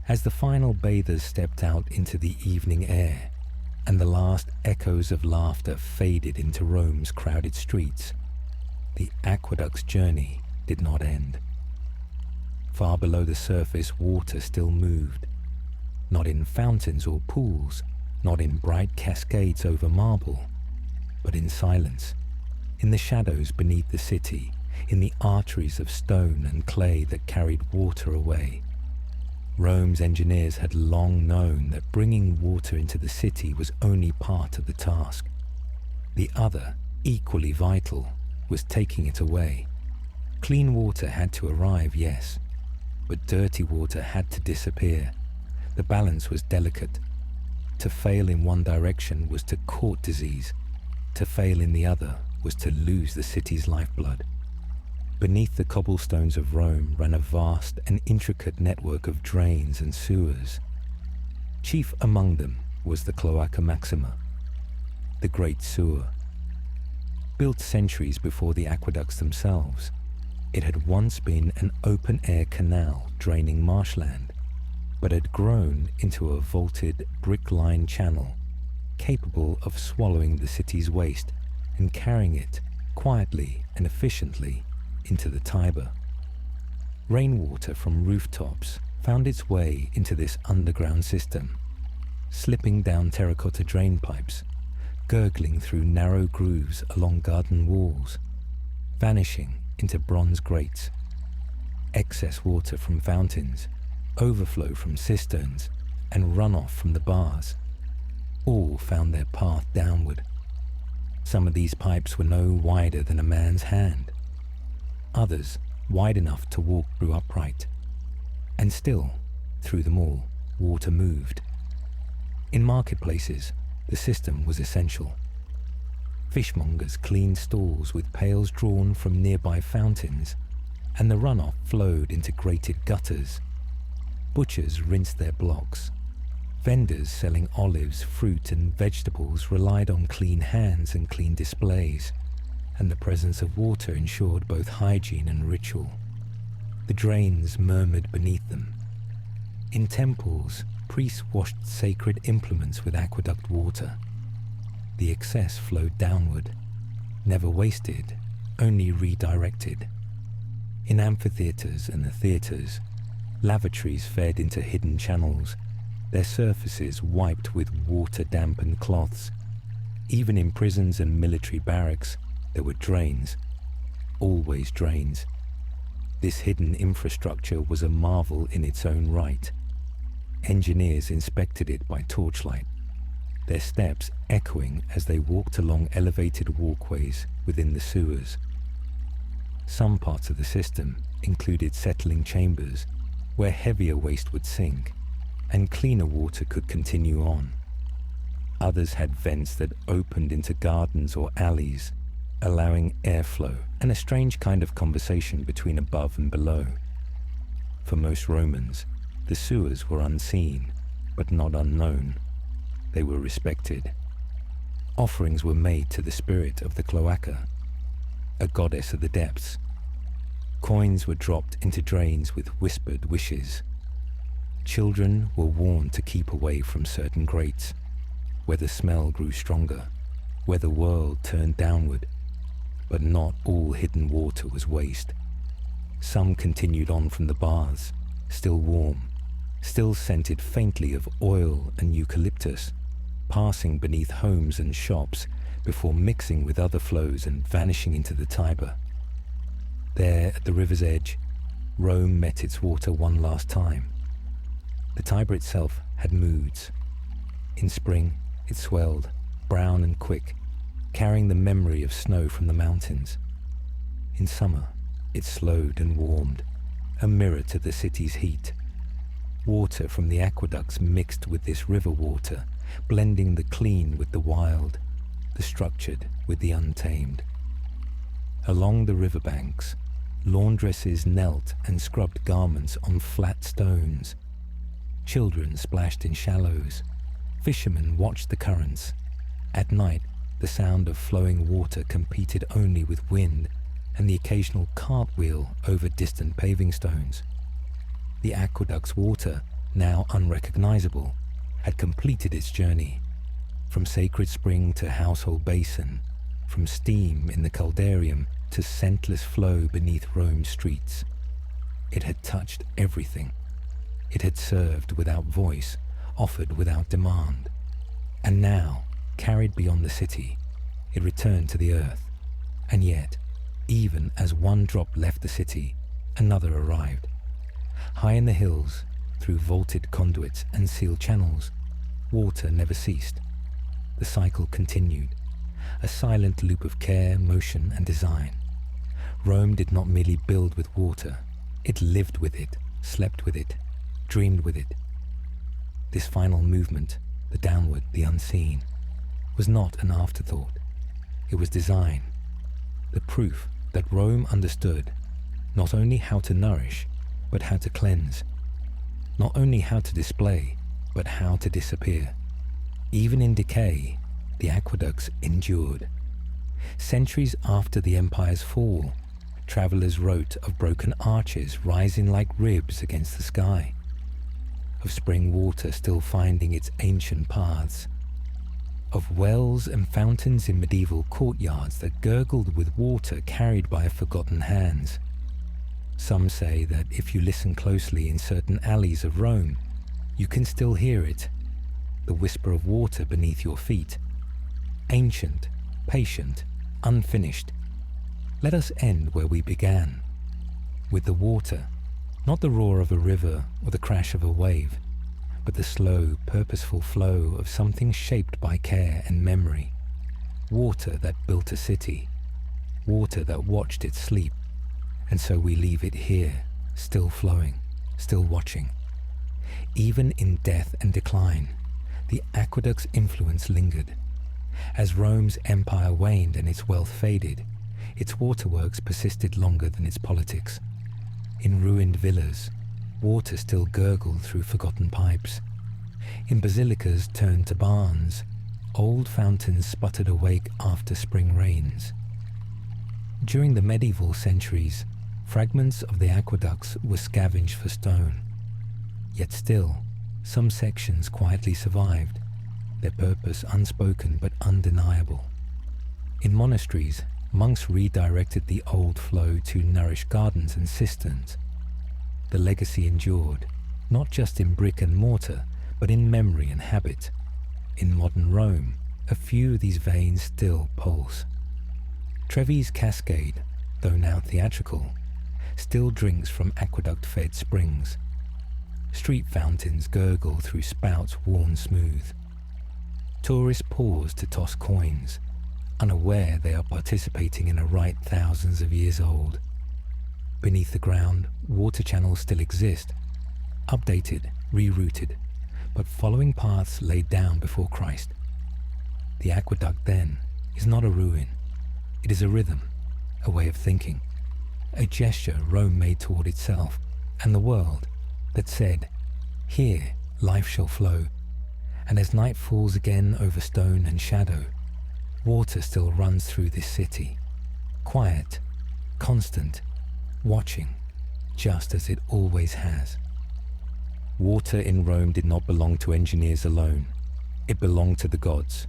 As the final bathers stepped out into the evening air, and the last echoes of laughter faded into Rome's crowded streets, the aqueduct's journey did not end. Far below the surface, water still moved, not in fountains or pools, not in bright cascades over marble, but in silence, in the shadows beneath the city, in the arteries of stone and clay that carried water away. Rome's engineers had long known that bringing water into the city was only part of the task. The other, equally vital, was taking it away. Clean water had to arrive, yes, but dirty water had to disappear. The balance was delicate. To fail in one direction was to court disease. To fail in the other was to lose the city's lifeblood. Beneath the cobblestones of Rome ran a vast and intricate network of drains and sewers. Chief among them was the Cloaca Maxima, the Great Sewer. Built centuries before the aqueducts themselves, it had once been an open-air canal draining marshland, but had grown into a vaulted, brick-lined channel capable of swallowing the city's waste and carrying it quietly and efficiently into the Tiber. Rainwater from rooftops found its way into this underground system, slipping down terracotta drain pipes, gurgling through narrow grooves along garden walls, vanishing into bronze grates. Excess water from fountains, overflow from cisterns, and runoff from the bars all found their path downward. Some of these pipes were no wider than a man's hand, others wide enough to walk through upright, and still, through them all, water moved. In marketplaces, the system was essential. Fishmongers cleaned stalls with pails drawn from nearby fountains, and the runoff flowed into grated gutters. Butchers rinsed their blocks. Vendors selling olives, fruit, and vegetables relied on clean hands and clean displays, and the presence of water ensured both hygiene and ritual. The drains murmured beneath them. In temples, priests washed sacred implements with aqueduct water. The excess flowed downward, never wasted, only redirected. In amphitheaters and the theaters, lavatories fed into hidden channels, their surfaces wiped with water-dampened cloths. Even in prisons and military barracks, there were drains, always drains. This hidden infrastructure was a marvel in its own right. Engineers inspected it by torchlight, their steps echoing as they walked along elevated walkways within the sewers. Some parts of the system included settling chambers where heavier waste would sink and cleaner water could continue on. Others had vents that opened into gardens or alleys, allowing airflow and a strange kind of conversation between above and below. For most Romans, the sewers were unseen, but not unknown. They were respected. Offerings were made to the spirit of the cloaca, a goddess of the depths. Coins were dropped into drains with whispered wishes. Children were warned to keep away from certain grates, where the smell grew stronger, where the world turned downward. But not all hidden water was waste. Some continued on from the baths, still warm, still scented faintly of oil and eucalyptus, passing beneath homes and shops before mixing with other flows and vanishing into the Tiber. There, at the river's edge, Rome met its water one last time. The Tiber itself had moods. In spring, it swelled, brown and quick, carrying the memory of snow from the mountains. In summer, it slowed and warmed, a mirror to the city's heat. Water from the aqueducts mixed with this river water, blending the clean with the wild, the structured with the untamed. Along the riverbanks, laundresses knelt and scrubbed garments on flat stones. Children splashed in shallows. Fishermen watched the currents. At night, the sound of flowing water competed only with wind and the occasional cartwheel over distant paving stones. The aqueduct's water, now unrecognizable, had completed its journey, from sacred spring to household basin, from steam in the caldarium to scentless flow beneath Rome's streets. It had touched everything. It had served without voice, offered without demand. And now, carried beyond the city, it returned to the earth. And yet, even as one drop left the city, another arrived. High in the hills, through vaulted conduits and sealed channels, water never ceased. The cycle continued, a silent loop of care, motion, and design. Rome did not merely build with water, it lived with it, slept with it, dreamed with it. This final movement, the downward, the unseen, was not an afterthought. It was design, the proof that Rome understood not only how to nourish, but how to cleanse, not only how to display, but how to disappear. Even in decay, the aqueducts endured. Centuries after the empire's fall, travelers wrote of broken arches rising like ribs against the sky, of spring water still finding its ancient paths, of wells and fountains in medieval courtyards that gurgled with water carried by forgotten hands. Some say that if you listen closely in certain alleys of Rome, you can still hear it, the whisper of water beneath your feet. Ancient, patient, unfinished. Let us end where we began, with the water, not the roar of a river or the crash of a wave, but the slow, purposeful flow of something shaped by care and memory. Water that built a city, water that watched it sleep, and so we leave it here, still flowing, still watching. Even in death and decline, the aqueduct's influence lingered. As Rome's empire waned and its wealth faded, its waterworks persisted longer than its politics. In ruined villas, water still gurgled through forgotten pipes. In basilicas turned to barns, old fountains sputtered awake after spring rains. During the medieval centuries, fragments of the aqueducts were scavenged for stone. Yet still, some sections quietly survived, their purpose unspoken but undeniable. In monasteries, monks redirected the old flow to nourish gardens and cisterns. The legacy endured, not just in brick and mortar, but in memory and habit. In modern Rome, a few of these veins still pulse. Trevi's cascade, though now theatrical, still drinks from aqueduct-fed springs. Street fountains gurgle through spouts worn smooth. Tourists pause to toss coins, unaware they are participating in a rite thousands of years old. Beneath the ground, water channels still exist, updated, rerouted, but following paths laid down before Christ. The aqueduct, then, is not a ruin. It is a rhythm, a way of thinking, a gesture Rome made toward itself and the world that said, "Here life shall flow," and as night falls again over stone and shadow, water still runs through this city, quiet, constant, watching, just as it always has. Water in Rome did not belong to engineers alone. It belonged to the gods.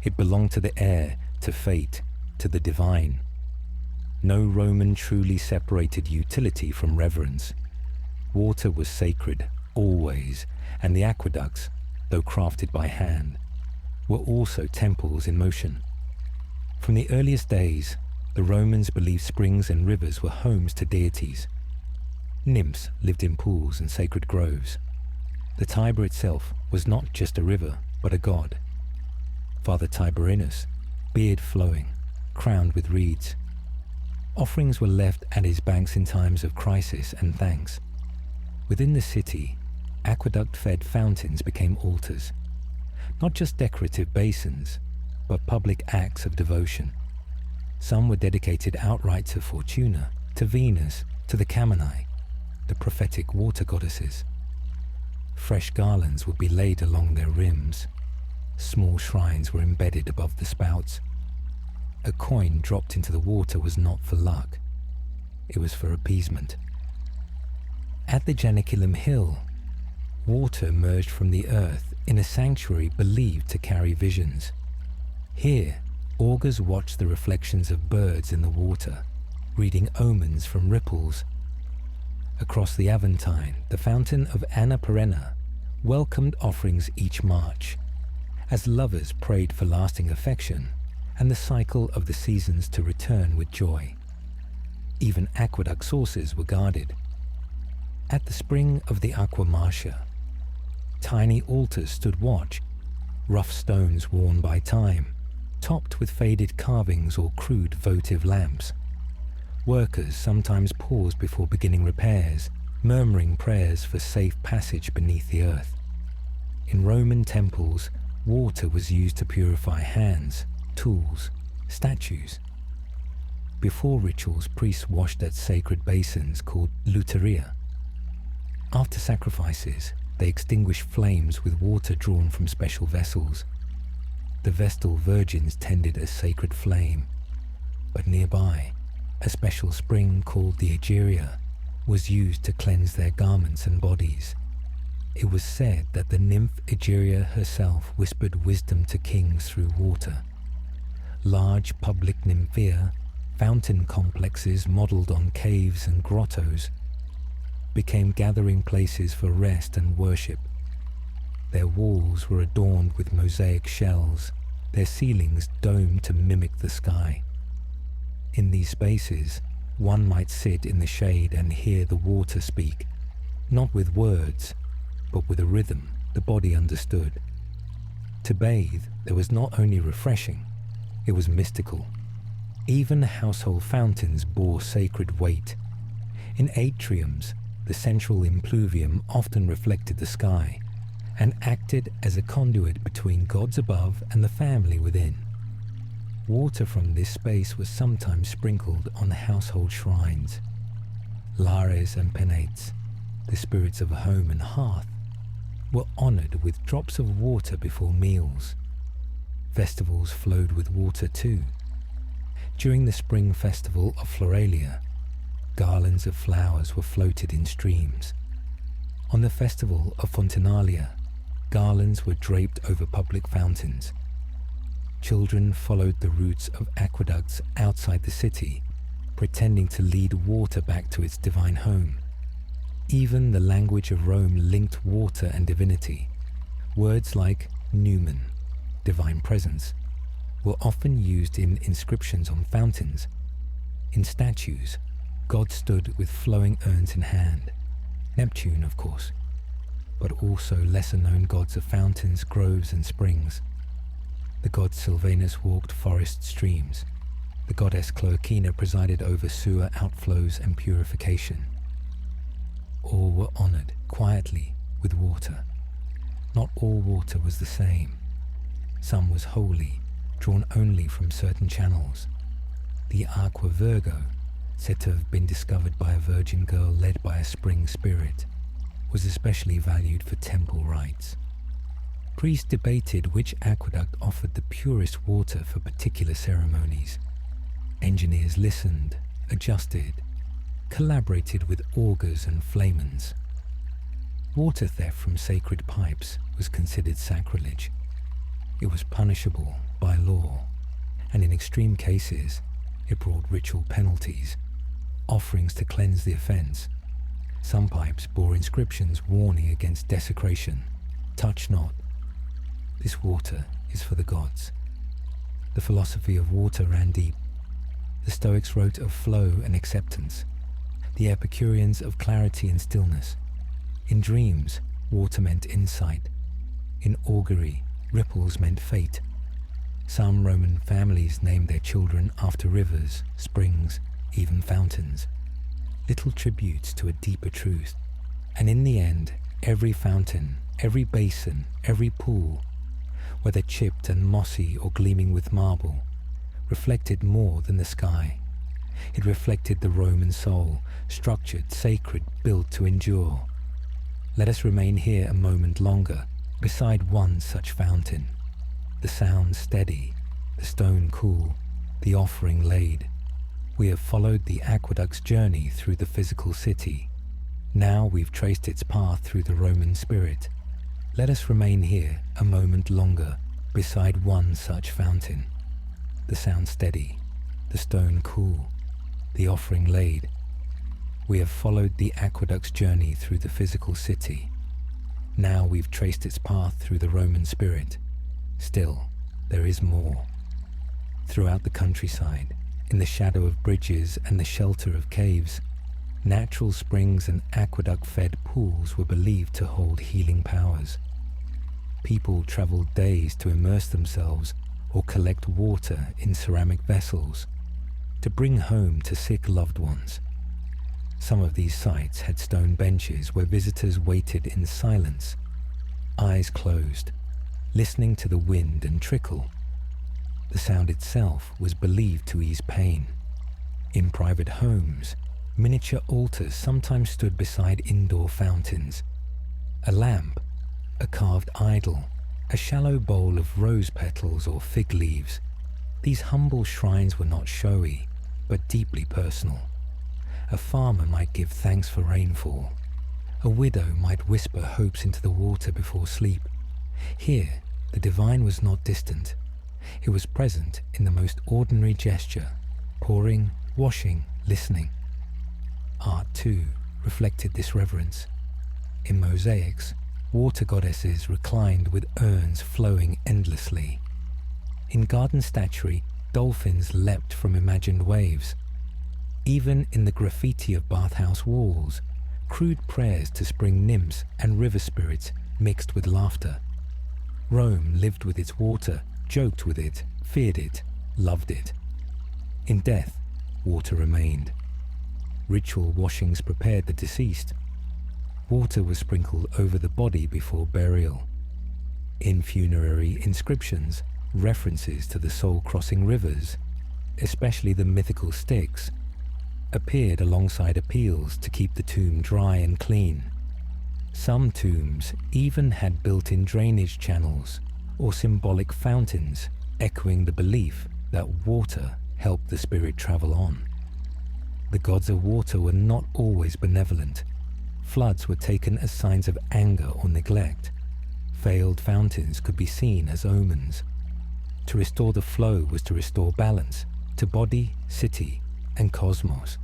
It belonged to the air, to fate, to the divine. No Roman truly separated utility from reverence. Water was sacred, always, and the aqueducts, though crafted by hand, were also temples in motion. From the earliest days, the Romans believed springs and rivers were homes to deities. Nymphs lived in pools and sacred groves. The Tiber itself was not just a river, but a god. Father Tiberinus, beard flowing, crowned with reeds. Offerings were left at his banks in times of crisis and thanks. Within the city, aqueduct-fed fountains became altars, not just decorative basins, but public acts of devotion. Some were dedicated outright to Fortuna, to Venus, to the Camini, the prophetic water goddesses. Fresh garlands would be laid along their rims. Small shrines were embedded above the spouts. A coin dropped into the water was not for luck. It was for appeasement. At the Janiculum Hill, water emerged from the earth in a sanctuary believed to carry visions. Here, augurs watched the reflections of birds in the water, reading omens from ripples. Across the Aventine, the fountain of Anna Perenna welcomed offerings each March, as lovers prayed for lasting affection and the cycle of the seasons to return with joy. Even aqueduct sources were guarded. At the spring of the Aqua Marcia, tiny altars stood watch, rough stones worn by time, topped with faded carvings or crude votive lamps. Workers sometimes paused before beginning repairs, murmuring prayers for safe passage beneath the earth. In Roman temples, water was used to purify hands, tools, statues. Before rituals, priests washed at sacred basins called luteria. After sacrifices, they extinguished flames with water drawn from special vessels. The Vestal virgins tended a sacred flame, but nearby, a special spring called the Egeria was used to cleanse their garments and bodies. It was said that the nymph Egeria herself whispered wisdom to kings through water. Large public nymphea, fountain complexes modelled on caves and grottos, became gathering places for rest and worship. Their walls were adorned with mosaic shells, their ceilings domed to mimic the sky. In these spaces, one might sit in the shade and hear the water speak, not with words, but with a rhythm the body understood. To bathe, there was not only refreshing, it was mystical. Even household fountains bore sacred weight. In atriums, the central impluvium often reflected the sky and acted as a conduit between gods above and the family within. Water from this space was sometimes sprinkled on household shrines. Lares and penates, the spirits of home and hearth, were honoured with drops of water before meals. Festivals flowed with water too. During the spring festival of Floralia, garlands of flowers were floated in streams. On the festival of Fontinalia, garlands were draped over public fountains. Children followed the routes of aqueducts outside the city, pretending to lead water back to its divine home. Even the language of Rome linked water and divinity. Words like numen, divine presence, were often used in inscriptions on fountains. In statues, God stood with flowing urns in hand. Neptune, of course, but also lesser-known gods of fountains, groves, and springs. The god Silvanus walked forest streams. The goddess Cloacina presided over sewer outflows and purification. All were honoured quietly with water. Not all water was the same. Some was holy, drawn only from certain channels. The Aqua Virgo, said to have been discovered by a virgin girl led by a spring spirit, was especially valued for temple rites. Priests debated which aqueduct offered the purest water for particular ceremonies. Engineers listened, adjusted, collaborated with augurs and flamens. Water theft from sacred pipes was considered sacrilege. It was punishable by law, and in extreme cases, it brought ritual penalties, offerings to cleanse the offence. Some pipes bore inscriptions warning against desecration. Touch not. This water is for the gods. The philosophy of water ran deep. The Stoics wrote of flow and acceptance. The Epicureans of clarity and stillness. In dreams, water meant insight. In augury, ripples meant fate. Some Roman families named their children after rivers, springs, even fountains. Little tributes to a deeper truth. And in the end, every fountain, every basin, every pool, whether chipped and mossy or gleaming with marble, reflected more than the sky. It reflected the Roman soul, structured, sacred, built to endure. Let us remain here a moment longer, beside one such fountain. The sound steady, the stone cool, the offering laid. We have followed the aqueduct's journey through the physical city. Now we've traced its path through the Roman spirit. Let us remain here a moment longer, beside one such fountain. The sound steady, the stone cool, the offering laid. We have followed the aqueduct's journey through the physical city. Now we've traced its path through the Roman spirit. Still, there is more. Throughout the countryside, in the shadow of bridges and the shelter of caves, natural springs and aqueduct-fed pools were believed to hold healing powers. People traveled days to immerse themselves or collect water in ceramic vessels to bring home to sick loved ones. Some of these sites had stone benches where visitors waited in silence, eyes closed, listening to the wind and trickle. The sound itself was believed to ease pain. In private homes, miniature altars sometimes stood beside indoor fountains. A lamp, a carved idol, a shallow bowl of rose petals or fig leaves. These humble shrines were not showy, but deeply personal. A farmer might give thanks for rainfall. A widow might whisper hopes into the water before sleep. Here, the divine was not distant. It was present in the most ordinary gesture, pouring, washing, listening. Art, too, reflected this reverence. In mosaics, water goddesses reclined with urns flowing endlessly. In garden statuary, dolphins leapt from imagined waves. Even in the graffiti of bathhouse walls, crude prayers to spring nymphs and river spirits mixed with laughter. Rome lived with its water, joked with it, feared it, loved it. In death, water remained. Ritual washings prepared the deceased. Water was sprinkled over the body before burial. In funerary inscriptions, references to the soul-crossing rivers, especially the mythical Styx, appeared alongside appeals to keep the tomb dry and clean. Some tombs even had built-in drainage channels or symbolic fountains, echoing the belief that water helped the spirit travel on. The gods of water were not always benevolent. Floods were taken as signs of anger or neglect. Failed fountains could be seen as omens. To restore the flow was to restore balance to body, city, and cosmos.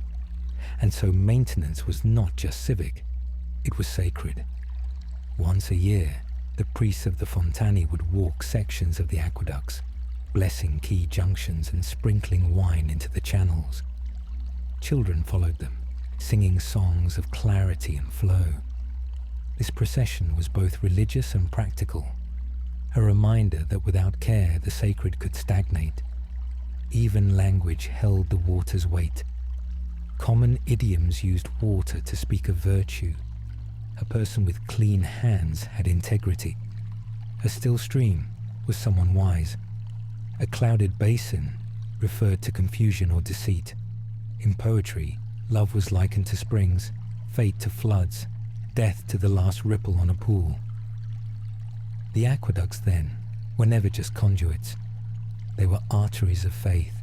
And so maintenance was not just civic, it was sacred. Once a year, the priests of the Fontani would walk sections of the aqueducts, blessing key junctions and sprinkling wine into the channels. Children followed them, singing songs of clarity and flow. This procession was both religious and practical, a reminder that without care the sacred could stagnate. Even language held the water's weight. Common idioms used water to speak of virtue. A person with clean hands had integrity. A still stream was someone wise. A clouded basin referred to confusion or deceit. In poetry, love was likened to springs, fate to floods, death to the last ripple on a pool. The aqueducts, then, were never just conduits. They were arteries of faith,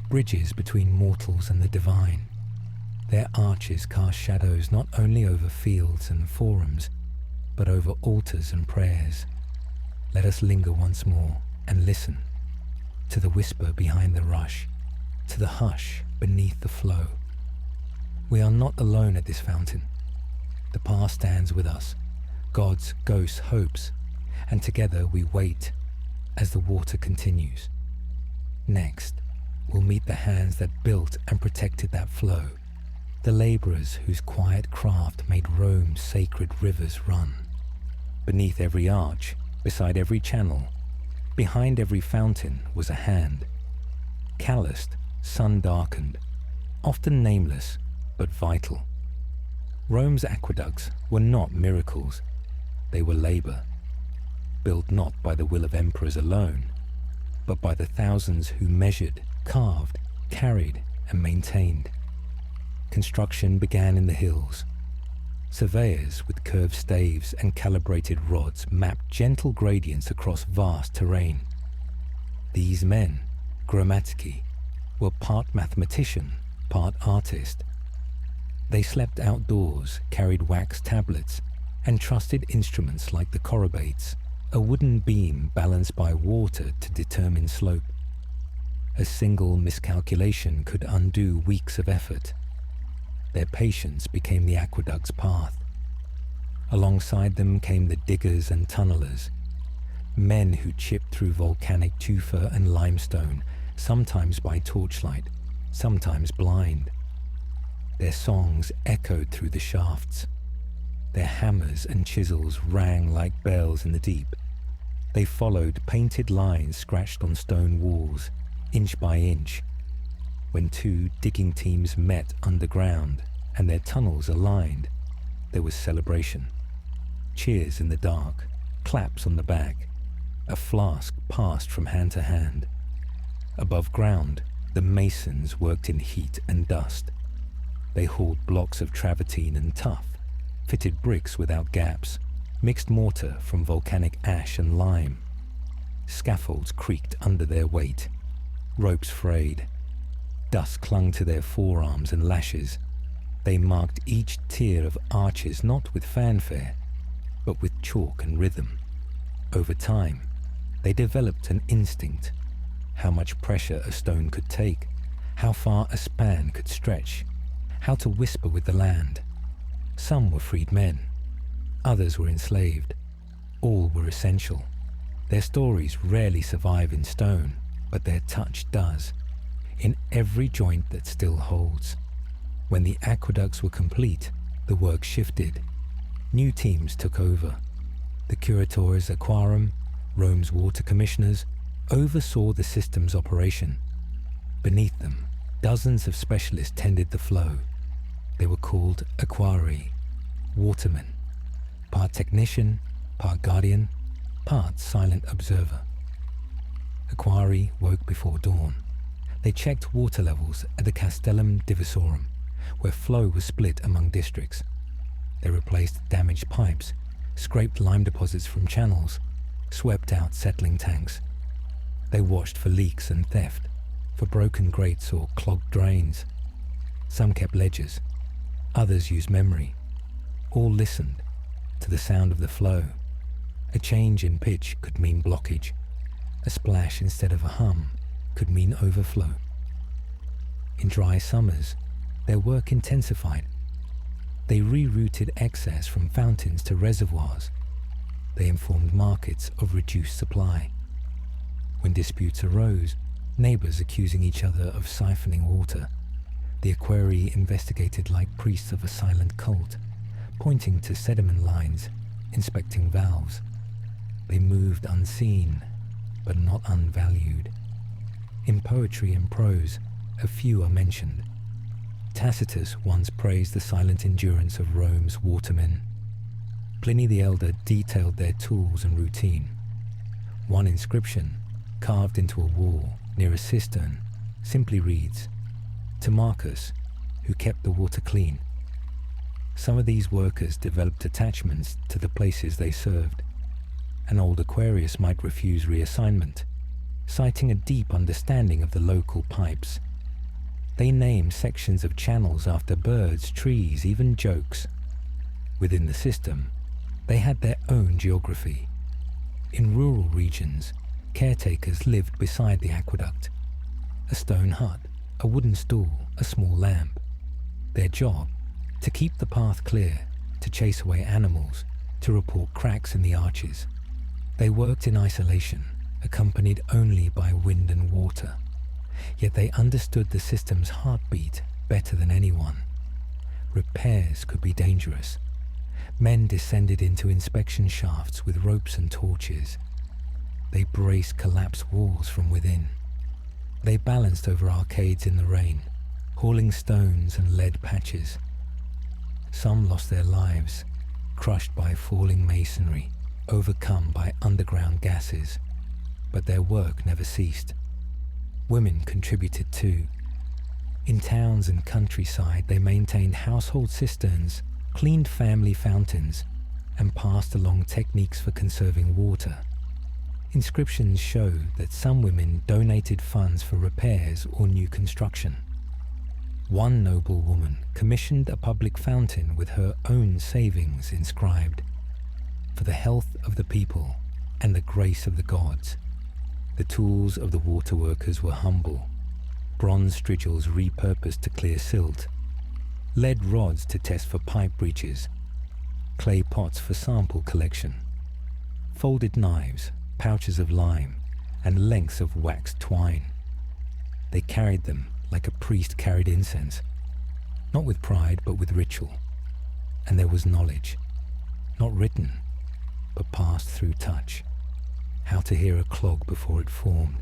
bridges between mortals and the divine. Their arches cast shadows not only over fields and forums, but over altars and prayers. Let us linger once more and listen to the whisper behind the rush, to the hush beneath the flow. We are not alone at this fountain. The past stands with us, gods, ghosts, hopes, and together we wait as the water continues. Next, we'll meet the hands that built and protected that flow, the laborers whose quiet craft made Rome's sacred rivers run. Beneath every arch, beside every channel, behind every fountain was a hand, calloused, sun-darkened, often nameless, but vital. Rome's aqueducts were not miracles, they were labor, built not by the will of emperors alone, but by the thousands who measured, carved, carried, and maintained. Construction began in the hills. Surveyors with curved staves and calibrated rods mapped gentle gradients across vast terrain. These men, grammatici, were part mathematician, part artist. They slept outdoors, carried wax tablets, and trusted instruments like the chorobates, a wooden beam balanced by water to determine slope. A single miscalculation could undo weeks of effort. Their patience became the aqueduct's path. Alongside them came the diggers and tunnelers, men who chipped through volcanic tufa and limestone, sometimes by torchlight, sometimes blind. Their songs echoed through the shafts. Their hammers and chisels rang like bells in the deep. They followed painted lines scratched on stone walls, inch by inch. When two digging teams met underground and their tunnels aligned, there was celebration. Cheers in the dark, claps on the back. A flask passed from hand to hand. Above ground, the masons worked in heat and dust. They hauled blocks of travertine and tuff, fitted bricks without gaps, mixed mortar from volcanic ash and lime. Scaffolds creaked under their weight, ropes frayed. Dust clung to their forearms and lashes. They marked each tier of arches not with fanfare, but with chalk and rhythm. Over time, they developed an instinct: how much pressure a stone could take, how far a span could stretch, how to whisper with the land. Some were freed men, others were enslaved. All were essential. Their stories rarely survive in stone, but their touch does, in every joint that still holds. When the aqueducts were complete, the work shifted. New teams took over. The curators aquarum, Rome's water commissioners, oversaw the system's operation. Beneath them, dozens of specialists tended the flow. They were called aquarii, watermen, part technician, part guardian, part silent observer. Aquarii woke before dawn. They checked water levels at the castellum divisorium, where flow was split among districts. They replaced damaged pipes, scraped lime deposits from channels, swept out settling tanks. They watched for leaks and theft, for broken grates or clogged drains. Some kept ledgers, others used memory. All listened to the sound of the flow. A change in pitch could mean blockage. A splash instead of a hum could mean overflow. In dry summers, their work intensified. They rerouted excess from fountains to reservoirs. They informed markets of reduced supply. When disputes arose, neighbors accusing each other of siphoning water, the aquarii investigated like priests of a silent cult, pointing to sediment lines, inspecting valves. They moved unseen, but not unvalued. In poetry and prose, a few are mentioned. Tacitus once praised the silent endurance of Rome's watermen. Pliny the Elder detailed their tools and routine. One inscription, carved into a wall near a cistern, simply reads, "To Marcus, who kept the water clean." Some of these workers developed attachments to the places they served. An old Aquarius might refuse reassignment, citing a deep understanding of the local pipes. They named sections of channels after birds, trees, even jokes. Within the system, they had their own geography. In rural regions, caretakers lived beside the aqueduct. A stone hut, a wooden stool, a small lamp. Their job, to keep the path clear, to chase away animals, to report cracks in the arches. They worked in isolation, accompanied only by wind and water. Yet they understood the system's heartbeat better than anyone. Repairs could be dangerous. Men descended into inspection shafts with ropes and torches. They braced collapsed walls from within. They balanced over arcades in the rain, hauling stones and lead patches. Some lost their lives, crushed by falling masonry, overcome by underground gases. But their work never ceased. Women contributed too. In towns and countryside, they maintained household cisterns, cleaned family fountains, and passed along techniques for conserving water. Inscriptions show that some women donated funds for repairs or new construction. One noble woman commissioned a public fountain with her own savings inscribed, "For the health of the people and the grace of the gods." The tools of the water workers were humble. Bronze strigils repurposed to clear silt, lead rods to test for pipe breaches, clay pots for sample collection, folded knives, pouches of lime, and lengths of waxed twine. They carried them like a priest carried incense, not with pride but with ritual. And there was knowledge, not written, but passed through touch. How to hear a clog before it formed,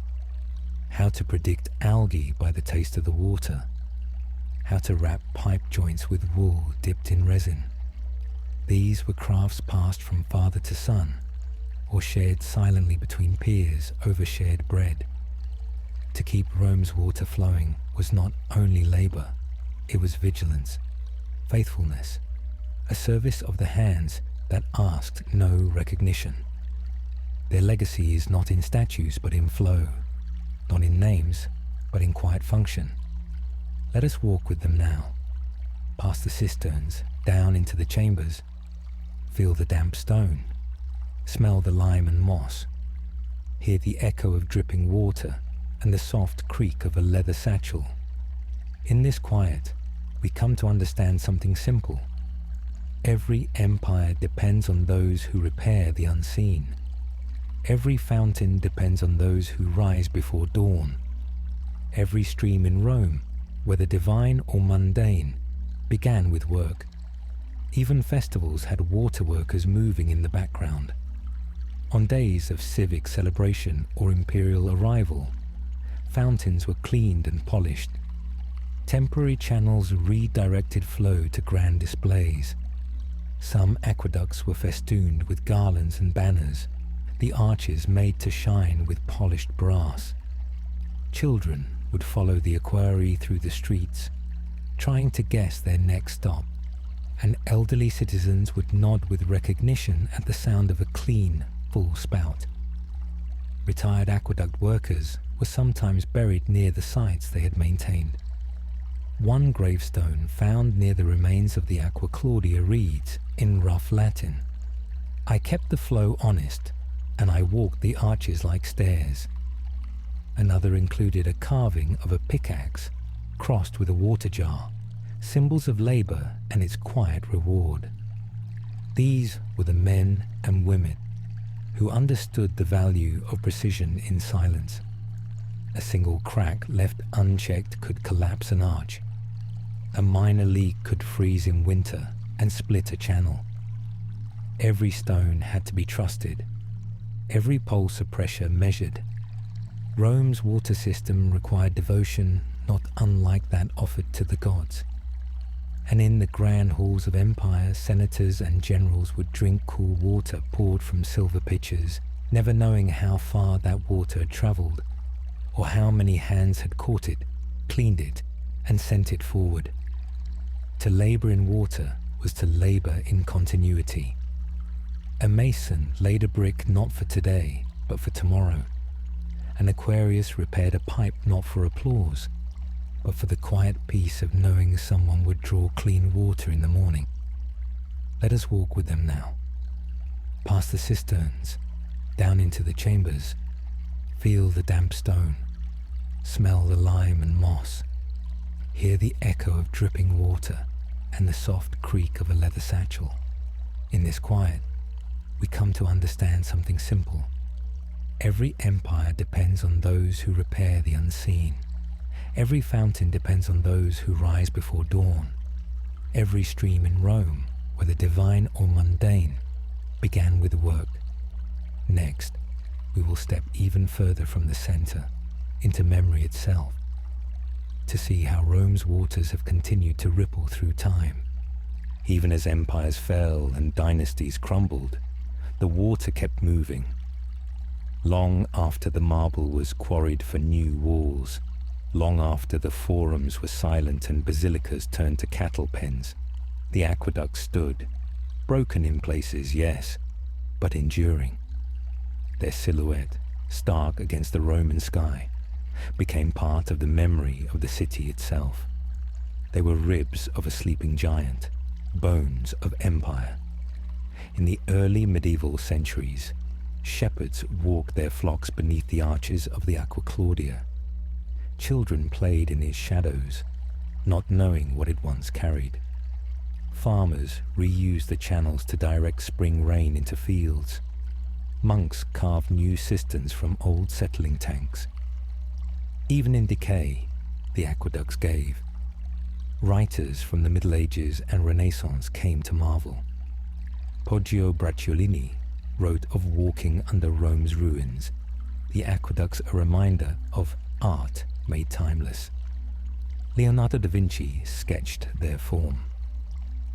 how to predict algae by the taste of the water, how to wrap pipe joints with wool dipped in resin. These were crafts passed from father to son, or shared silently between peers over shared bread. To keep Rome's water flowing was not only labor, it was vigilance, faithfulness, a service of the hands that asked no recognition. Their legacy is not in statues but in flow, not in names but in quiet function. Let us walk with them now, past the cisterns, down into the chambers, feel the damp stone, smell the lime and moss, hear the echo of dripping water and the soft creak of a leather satchel. In this quiet, we come to understand something simple. Every empire depends on those who repair the unseen. Every fountain depends on those who rise before dawn. Every stream in Rome, whether divine or mundane, began with work. Even festivals had water workers moving in the background. On days of civic celebration or imperial arrival, fountains were cleaned and polished. Temporary channels redirected flow to grand displays. Some aqueducts were festooned with garlands and banners, the arches made to shine with polished brass. Children would follow the equerry through the streets, trying to guess their next stop, and elderly citizens would nod with recognition at the sound of a clean, full spout. Retired aqueduct workers were sometimes buried near the sites they had maintained. One gravestone found near the remains of the Aqua Claudia reads, in rough Latin, "I kept the flow honest, and I walked the arches like stairs." Another included a carving of a pickaxe crossed with a water jar, symbols of labor and its quiet reward. These were the men and women who understood the value of precision in silence. A single crack left unchecked could collapse an arch. A minor leak could freeze in winter and split a channel. Every stone had to be trusted, every pulse of pressure measured. Rome's water system required devotion not unlike that offered to the gods. And in the grand halls of empire, senators and generals would drink cool water poured from silver pitchers, never knowing how far that water had traveled, or how many hands had caught it, cleaned it, and sent it forward. To labor in water was to labor in continuity. A mason laid a brick not for today, but for tomorrow. An Aquarius repaired a pipe not for applause, but for the quiet peace of knowing someone would draw clean water in the morning. Let us walk with them now, past the cisterns, down into the chambers, feel the damp stone, smell the lime and moss, hear the echo of dripping water and the soft creak of a leather satchel. In this quiet, we come to understand something simple. Every empire depends on those who repair the unseen. Every fountain depends on those who rise before dawn. Every stream in Rome, whether divine or mundane, began with work. Next, we will step even further from the center into memory itself, to see how Rome's waters have continued to ripple through time. Even as empires fell and dynasties crumbled, the water kept moving. Long after the marble was quarried for new walls, long after the forums were silent and basilicas turned to cattle pens, the aqueducts stood, broken in places, yes, but enduring. Their silhouette, stark against the Roman sky, became part of the memory of the city itself. They were ribs of a sleeping giant, bones of empire. In the early medieval centuries, shepherds walked their flocks beneath the arches of the Aqua Claudia. Children played in its shadows, not knowing what it once carried. Farmers reused the channels to direct spring rain into fields. Monks carved new cisterns from old settling tanks. Even in decay, the aqueducts gave. Writers from the Middle Ages and Renaissance came to marvel. Poggio Bracciolini wrote of walking under Rome's ruins, the aqueducts a reminder of art made timeless. Leonardo da Vinci sketched their form.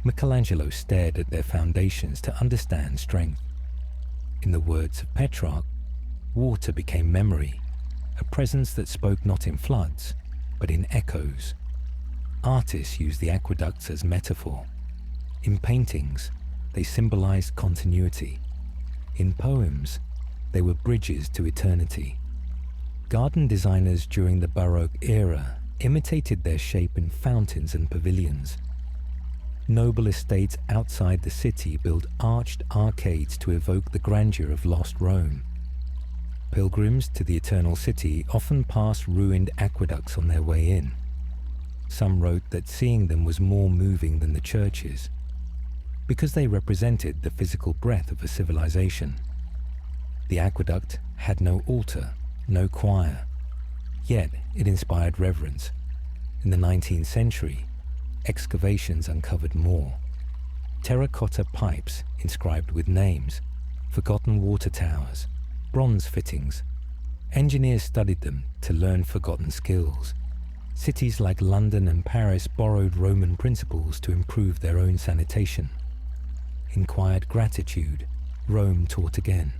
Michelangelo stared at their foundations to understand strength. In the words of Petrarch, water became memory, a presence that spoke not in floods, but in echoes. Artists used the aqueducts as metaphor. In paintings, they symbolized continuity. In poems, they were bridges to eternity. Garden designers during the Baroque era imitated their shape in fountains and pavilions. Noble estates outside the city built arched arcades to evoke the grandeur of lost Rome. Pilgrims to the Eternal City often passed ruined aqueducts on their way in. Some wrote that seeing them was more moving than the churches, because they represented the physical breath of a civilization. The aqueduct had no altar, no choir, yet it inspired reverence. In the 19th century, excavations uncovered more. Terracotta pipes inscribed with names, forgotten water towers, bronze fittings. Engineers studied them to learn forgotten skills. Cities like London and Paris borrowed Roman principles to improve their own sanitation. In quiet gratitude, Rome taught again.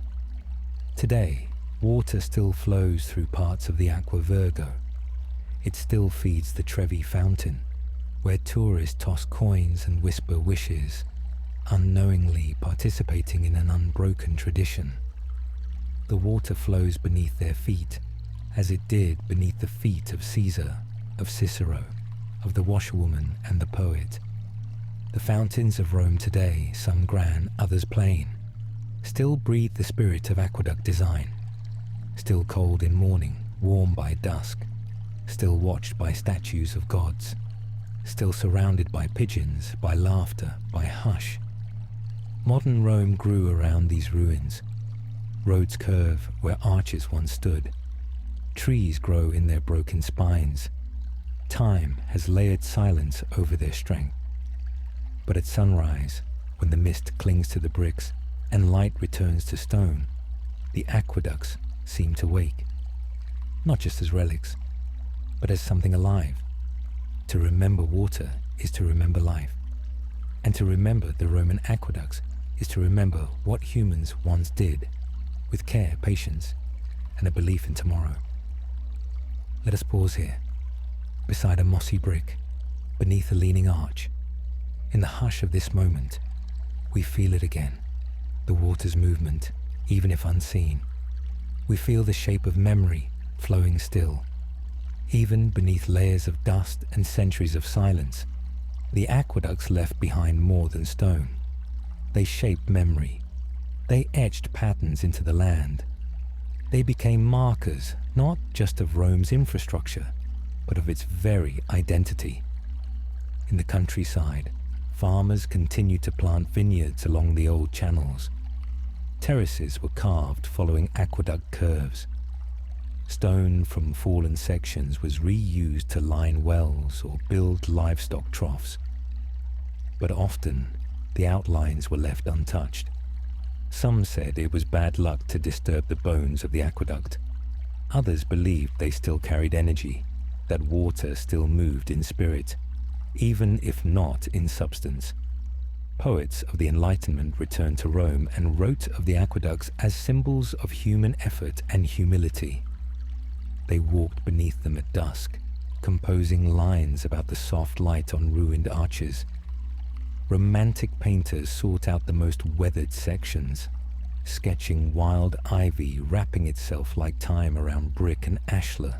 Today, water still flows through parts of the Aqua Virgo. It still feeds the Trevi Fountain, where tourists toss coins and whisper wishes, unknowingly participating in an unbroken tradition. The water flows beneath their feet, as it did beneath the feet of Caesar, of Cicero, of the washerwoman and the poet. The fountains of Rome today, some grand, others plain, still breathe the spirit of aqueduct design. Still cold in morning, warm by dusk, still watched by statues of gods, still surrounded by pigeons, by laughter, by hush. Modern Rome grew around these ruins. Roads curve where arches once stood. Trees grow in their broken spines. Time has layered silence over their strength. But at sunrise, when the mist clings to the bricks and light returns to stone, the aqueducts seem to wake, not just as relics, but as something alive. To remember water is to remember life, and to remember the Roman aqueducts is to remember what humans once did, with care, patience, and a belief in tomorrow. Let us pause here, beside a mossy brick, beneath a leaning arch. In the hush of this moment, we feel it again, the water's movement, even if unseen. We feel the shape of memory flowing still. Even beneath layers of dust and centuries of silence, the aqueducts left behind more than stone. They shaped memory. They etched patterns into the land. They became markers, not just of Rome's infrastructure, but of its very identity. In the countryside, farmers continued to plant vineyards along the old channels. Terraces were carved following aqueduct curves. Stone from fallen sections was reused to line wells or build livestock troughs. But often, the outlines were left untouched. Some said it was bad luck to disturb the bones of the aqueduct. Others believed they still carried energy, that water still moved in spirit, even if not in substance. Poets of the Enlightenment returned to Rome and wrote of the aqueducts as symbols of human effort and humility. They walked beneath them at dusk, composing lines about the soft light on ruined arches. Romantic painters sought out the most weathered sections, sketching wild ivy wrapping itself like time around brick and ashlar.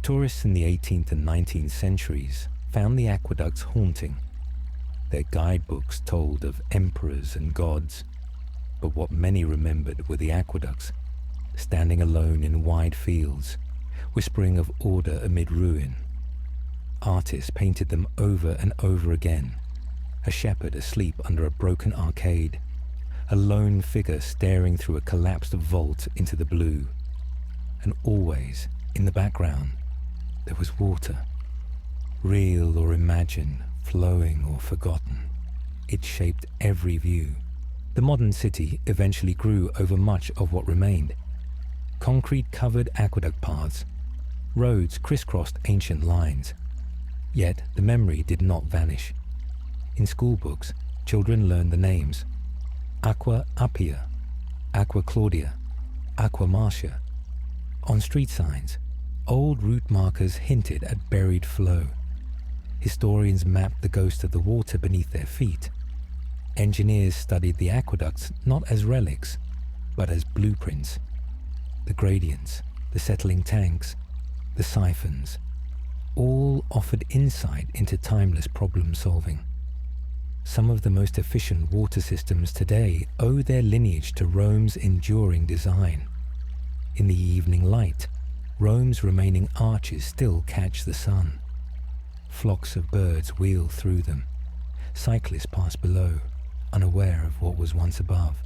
Tourists in the 18th and 19th centuries found the aqueducts haunting. Their guidebooks told of emperors and gods, but what many remembered were the aqueducts, standing alone in wide fields, whispering of order amid ruin. Artists painted them over and over again. A shepherd asleep under a broken arcade, a lone figure staring through a collapsed vault into the blue. And always, in the background, there was water, real or imagined, flowing or forgotten. It shaped every view. The modern city eventually grew over much of what remained. Concrete-covered aqueduct paths, roads crisscrossed ancient lines. Yet the memory did not vanish. In school books, children learned the names: Aqua Appia, Aqua Claudia, Aqua Marcia. On street signs, old route markers hinted at buried flow. Historians mapped the ghost of the water beneath their feet. Engineers studied the aqueducts not as relics, but as blueprints. The gradients, the settling tanks, the siphons, all offered insight into timeless problem solving. Some of the most efficient water systems today owe their lineage to Rome's enduring design. In the evening light, Rome's remaining arches still catch the sun. Flocks of birds wheel through them. Cyclists pass below, unaware of what was once above.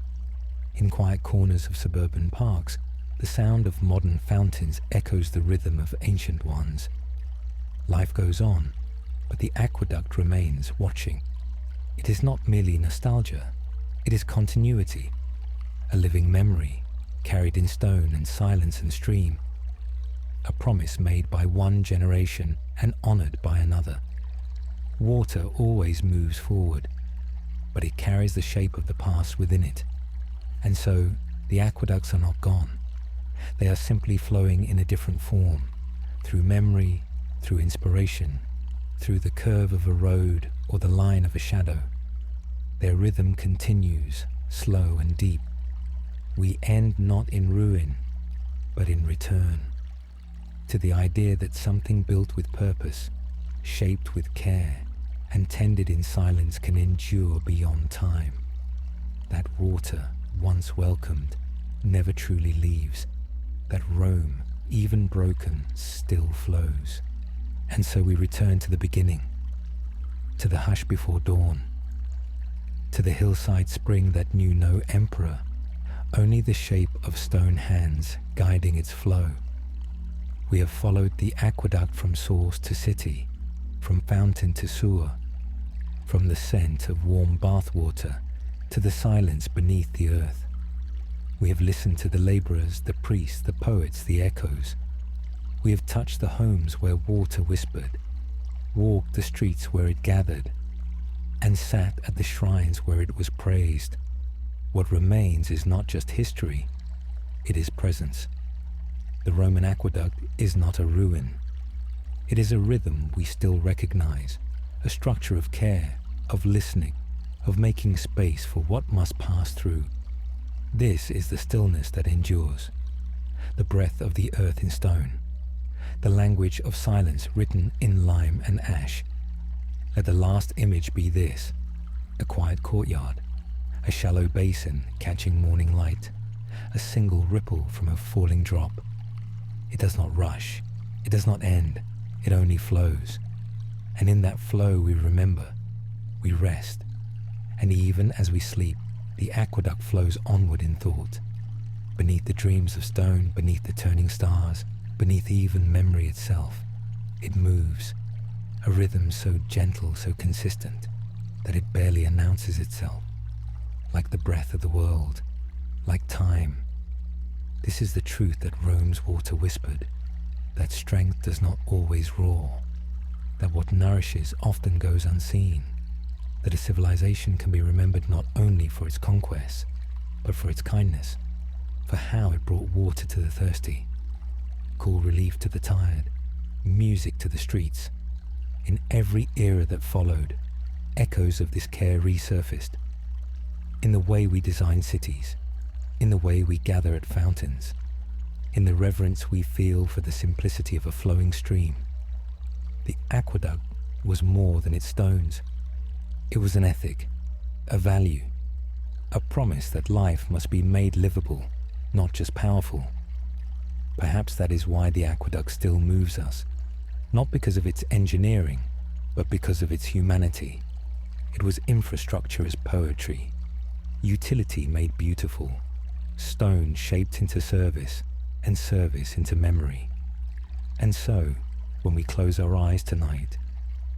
In quiet corners of suburban parks, the sound of modern fountains echoes the rhythm of ancient ones. Life goes on, but the aqueduct remains watching. It is not merely nostalgia, it is continuity, a living memory, carried in stone and silence and stream, a promise made by one generation and honored by another. Water always moves forward, but it carries the shape of the past within it. And so, the aqueducts are not gone. They are simply flowing in a different form, through memory, through inspiration, through the curve of a road or the line of a shadow. Their rhythm continues, slow and deep. We end not in ruin, but in return, to the idea that something built with purpose, shaped with care, and tended in silence can endure beyond time. That water, once welcomed, never truly leaves. That Rome, even broken, still flows. And so we return to the beginning, to the hush before dawn, to the hillside spring that knew no emperor, only the shape of stone hands guiding its flow. We have followed the aqueduct from source to city, from fountain to sewer, from the scent of warm bathwater to the silence beneath the earth. We have listened to the laborers, the priests, the poets, the echoes. We have touched the homes where water whispered, walked the streets where it gathered, and sat at the shrines where it was praised. What remains is not just history, it is presence. The Roman aqueduct is not a ruin. It is a rhythm we still recognize, a structure of care, of listening, of making space for what must pass through. This is the stillness that endures, the breath of the earth in stone, the language of silence written in lime and ash. Let the last image be this: a quiet courtyard, a shallow basin catching morning light, a single ripple from a falling drop. It does not rush, it does not end, it only flows. And in that flow we remember, we rest, and even as we sleep, the aqueduct flows onward in thought. Beneath the dreams of stone, beneath the turning stars, beneath even memory itself, it moves, a rhythm so gentle, so consistent, that it barely announces itself, like the breath of the world, like time. This is the truth that Rome's water whispered, that strength does not always roar, that what nourishes often goes unseen, that a civilization can be remembered not only for its conquests, but for its kindness, for how it brought water to the thirsty, cool relief to the tired, music to the streets. In every era that followed, echoes of this care resurfaced, in the way we design cities, in the way we gather at fountains, in the reverence we feel for the simplicity of a flowing stream. The aqueduct was more than its stones. It was an ethic, a value, a promise that life must be made livable, not just powerful. Perhaps that is why the aqueduct still moves us, not because of its engineering, but because of its humanity. It was infrastructure as poetry, utility made beautiful, stone shaped into service, and service into memory. And so, when we close our eyes tonight,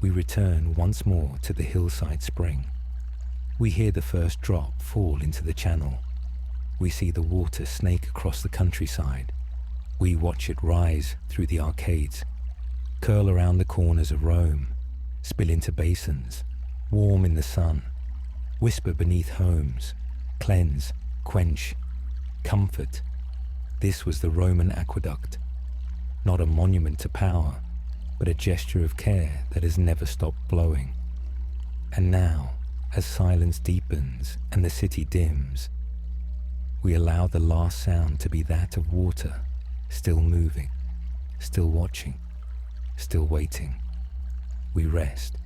we return once more to the hillside spring. We hear the first drop fall into the channel. We see the water snake across the countryside. We watch it rise through the arcades, curl around the corners of Rome, spill into basins, warm in the sun, whisper beneath homes, cleanse, quench, comfort. This was the Roman aqueduct, not a monument to power, but a gesture of care that has never stopped flowing. And now, as silence deepens and the city dims, we allow the last sound to be that of water, still moving, still watching, still waiting. We rest,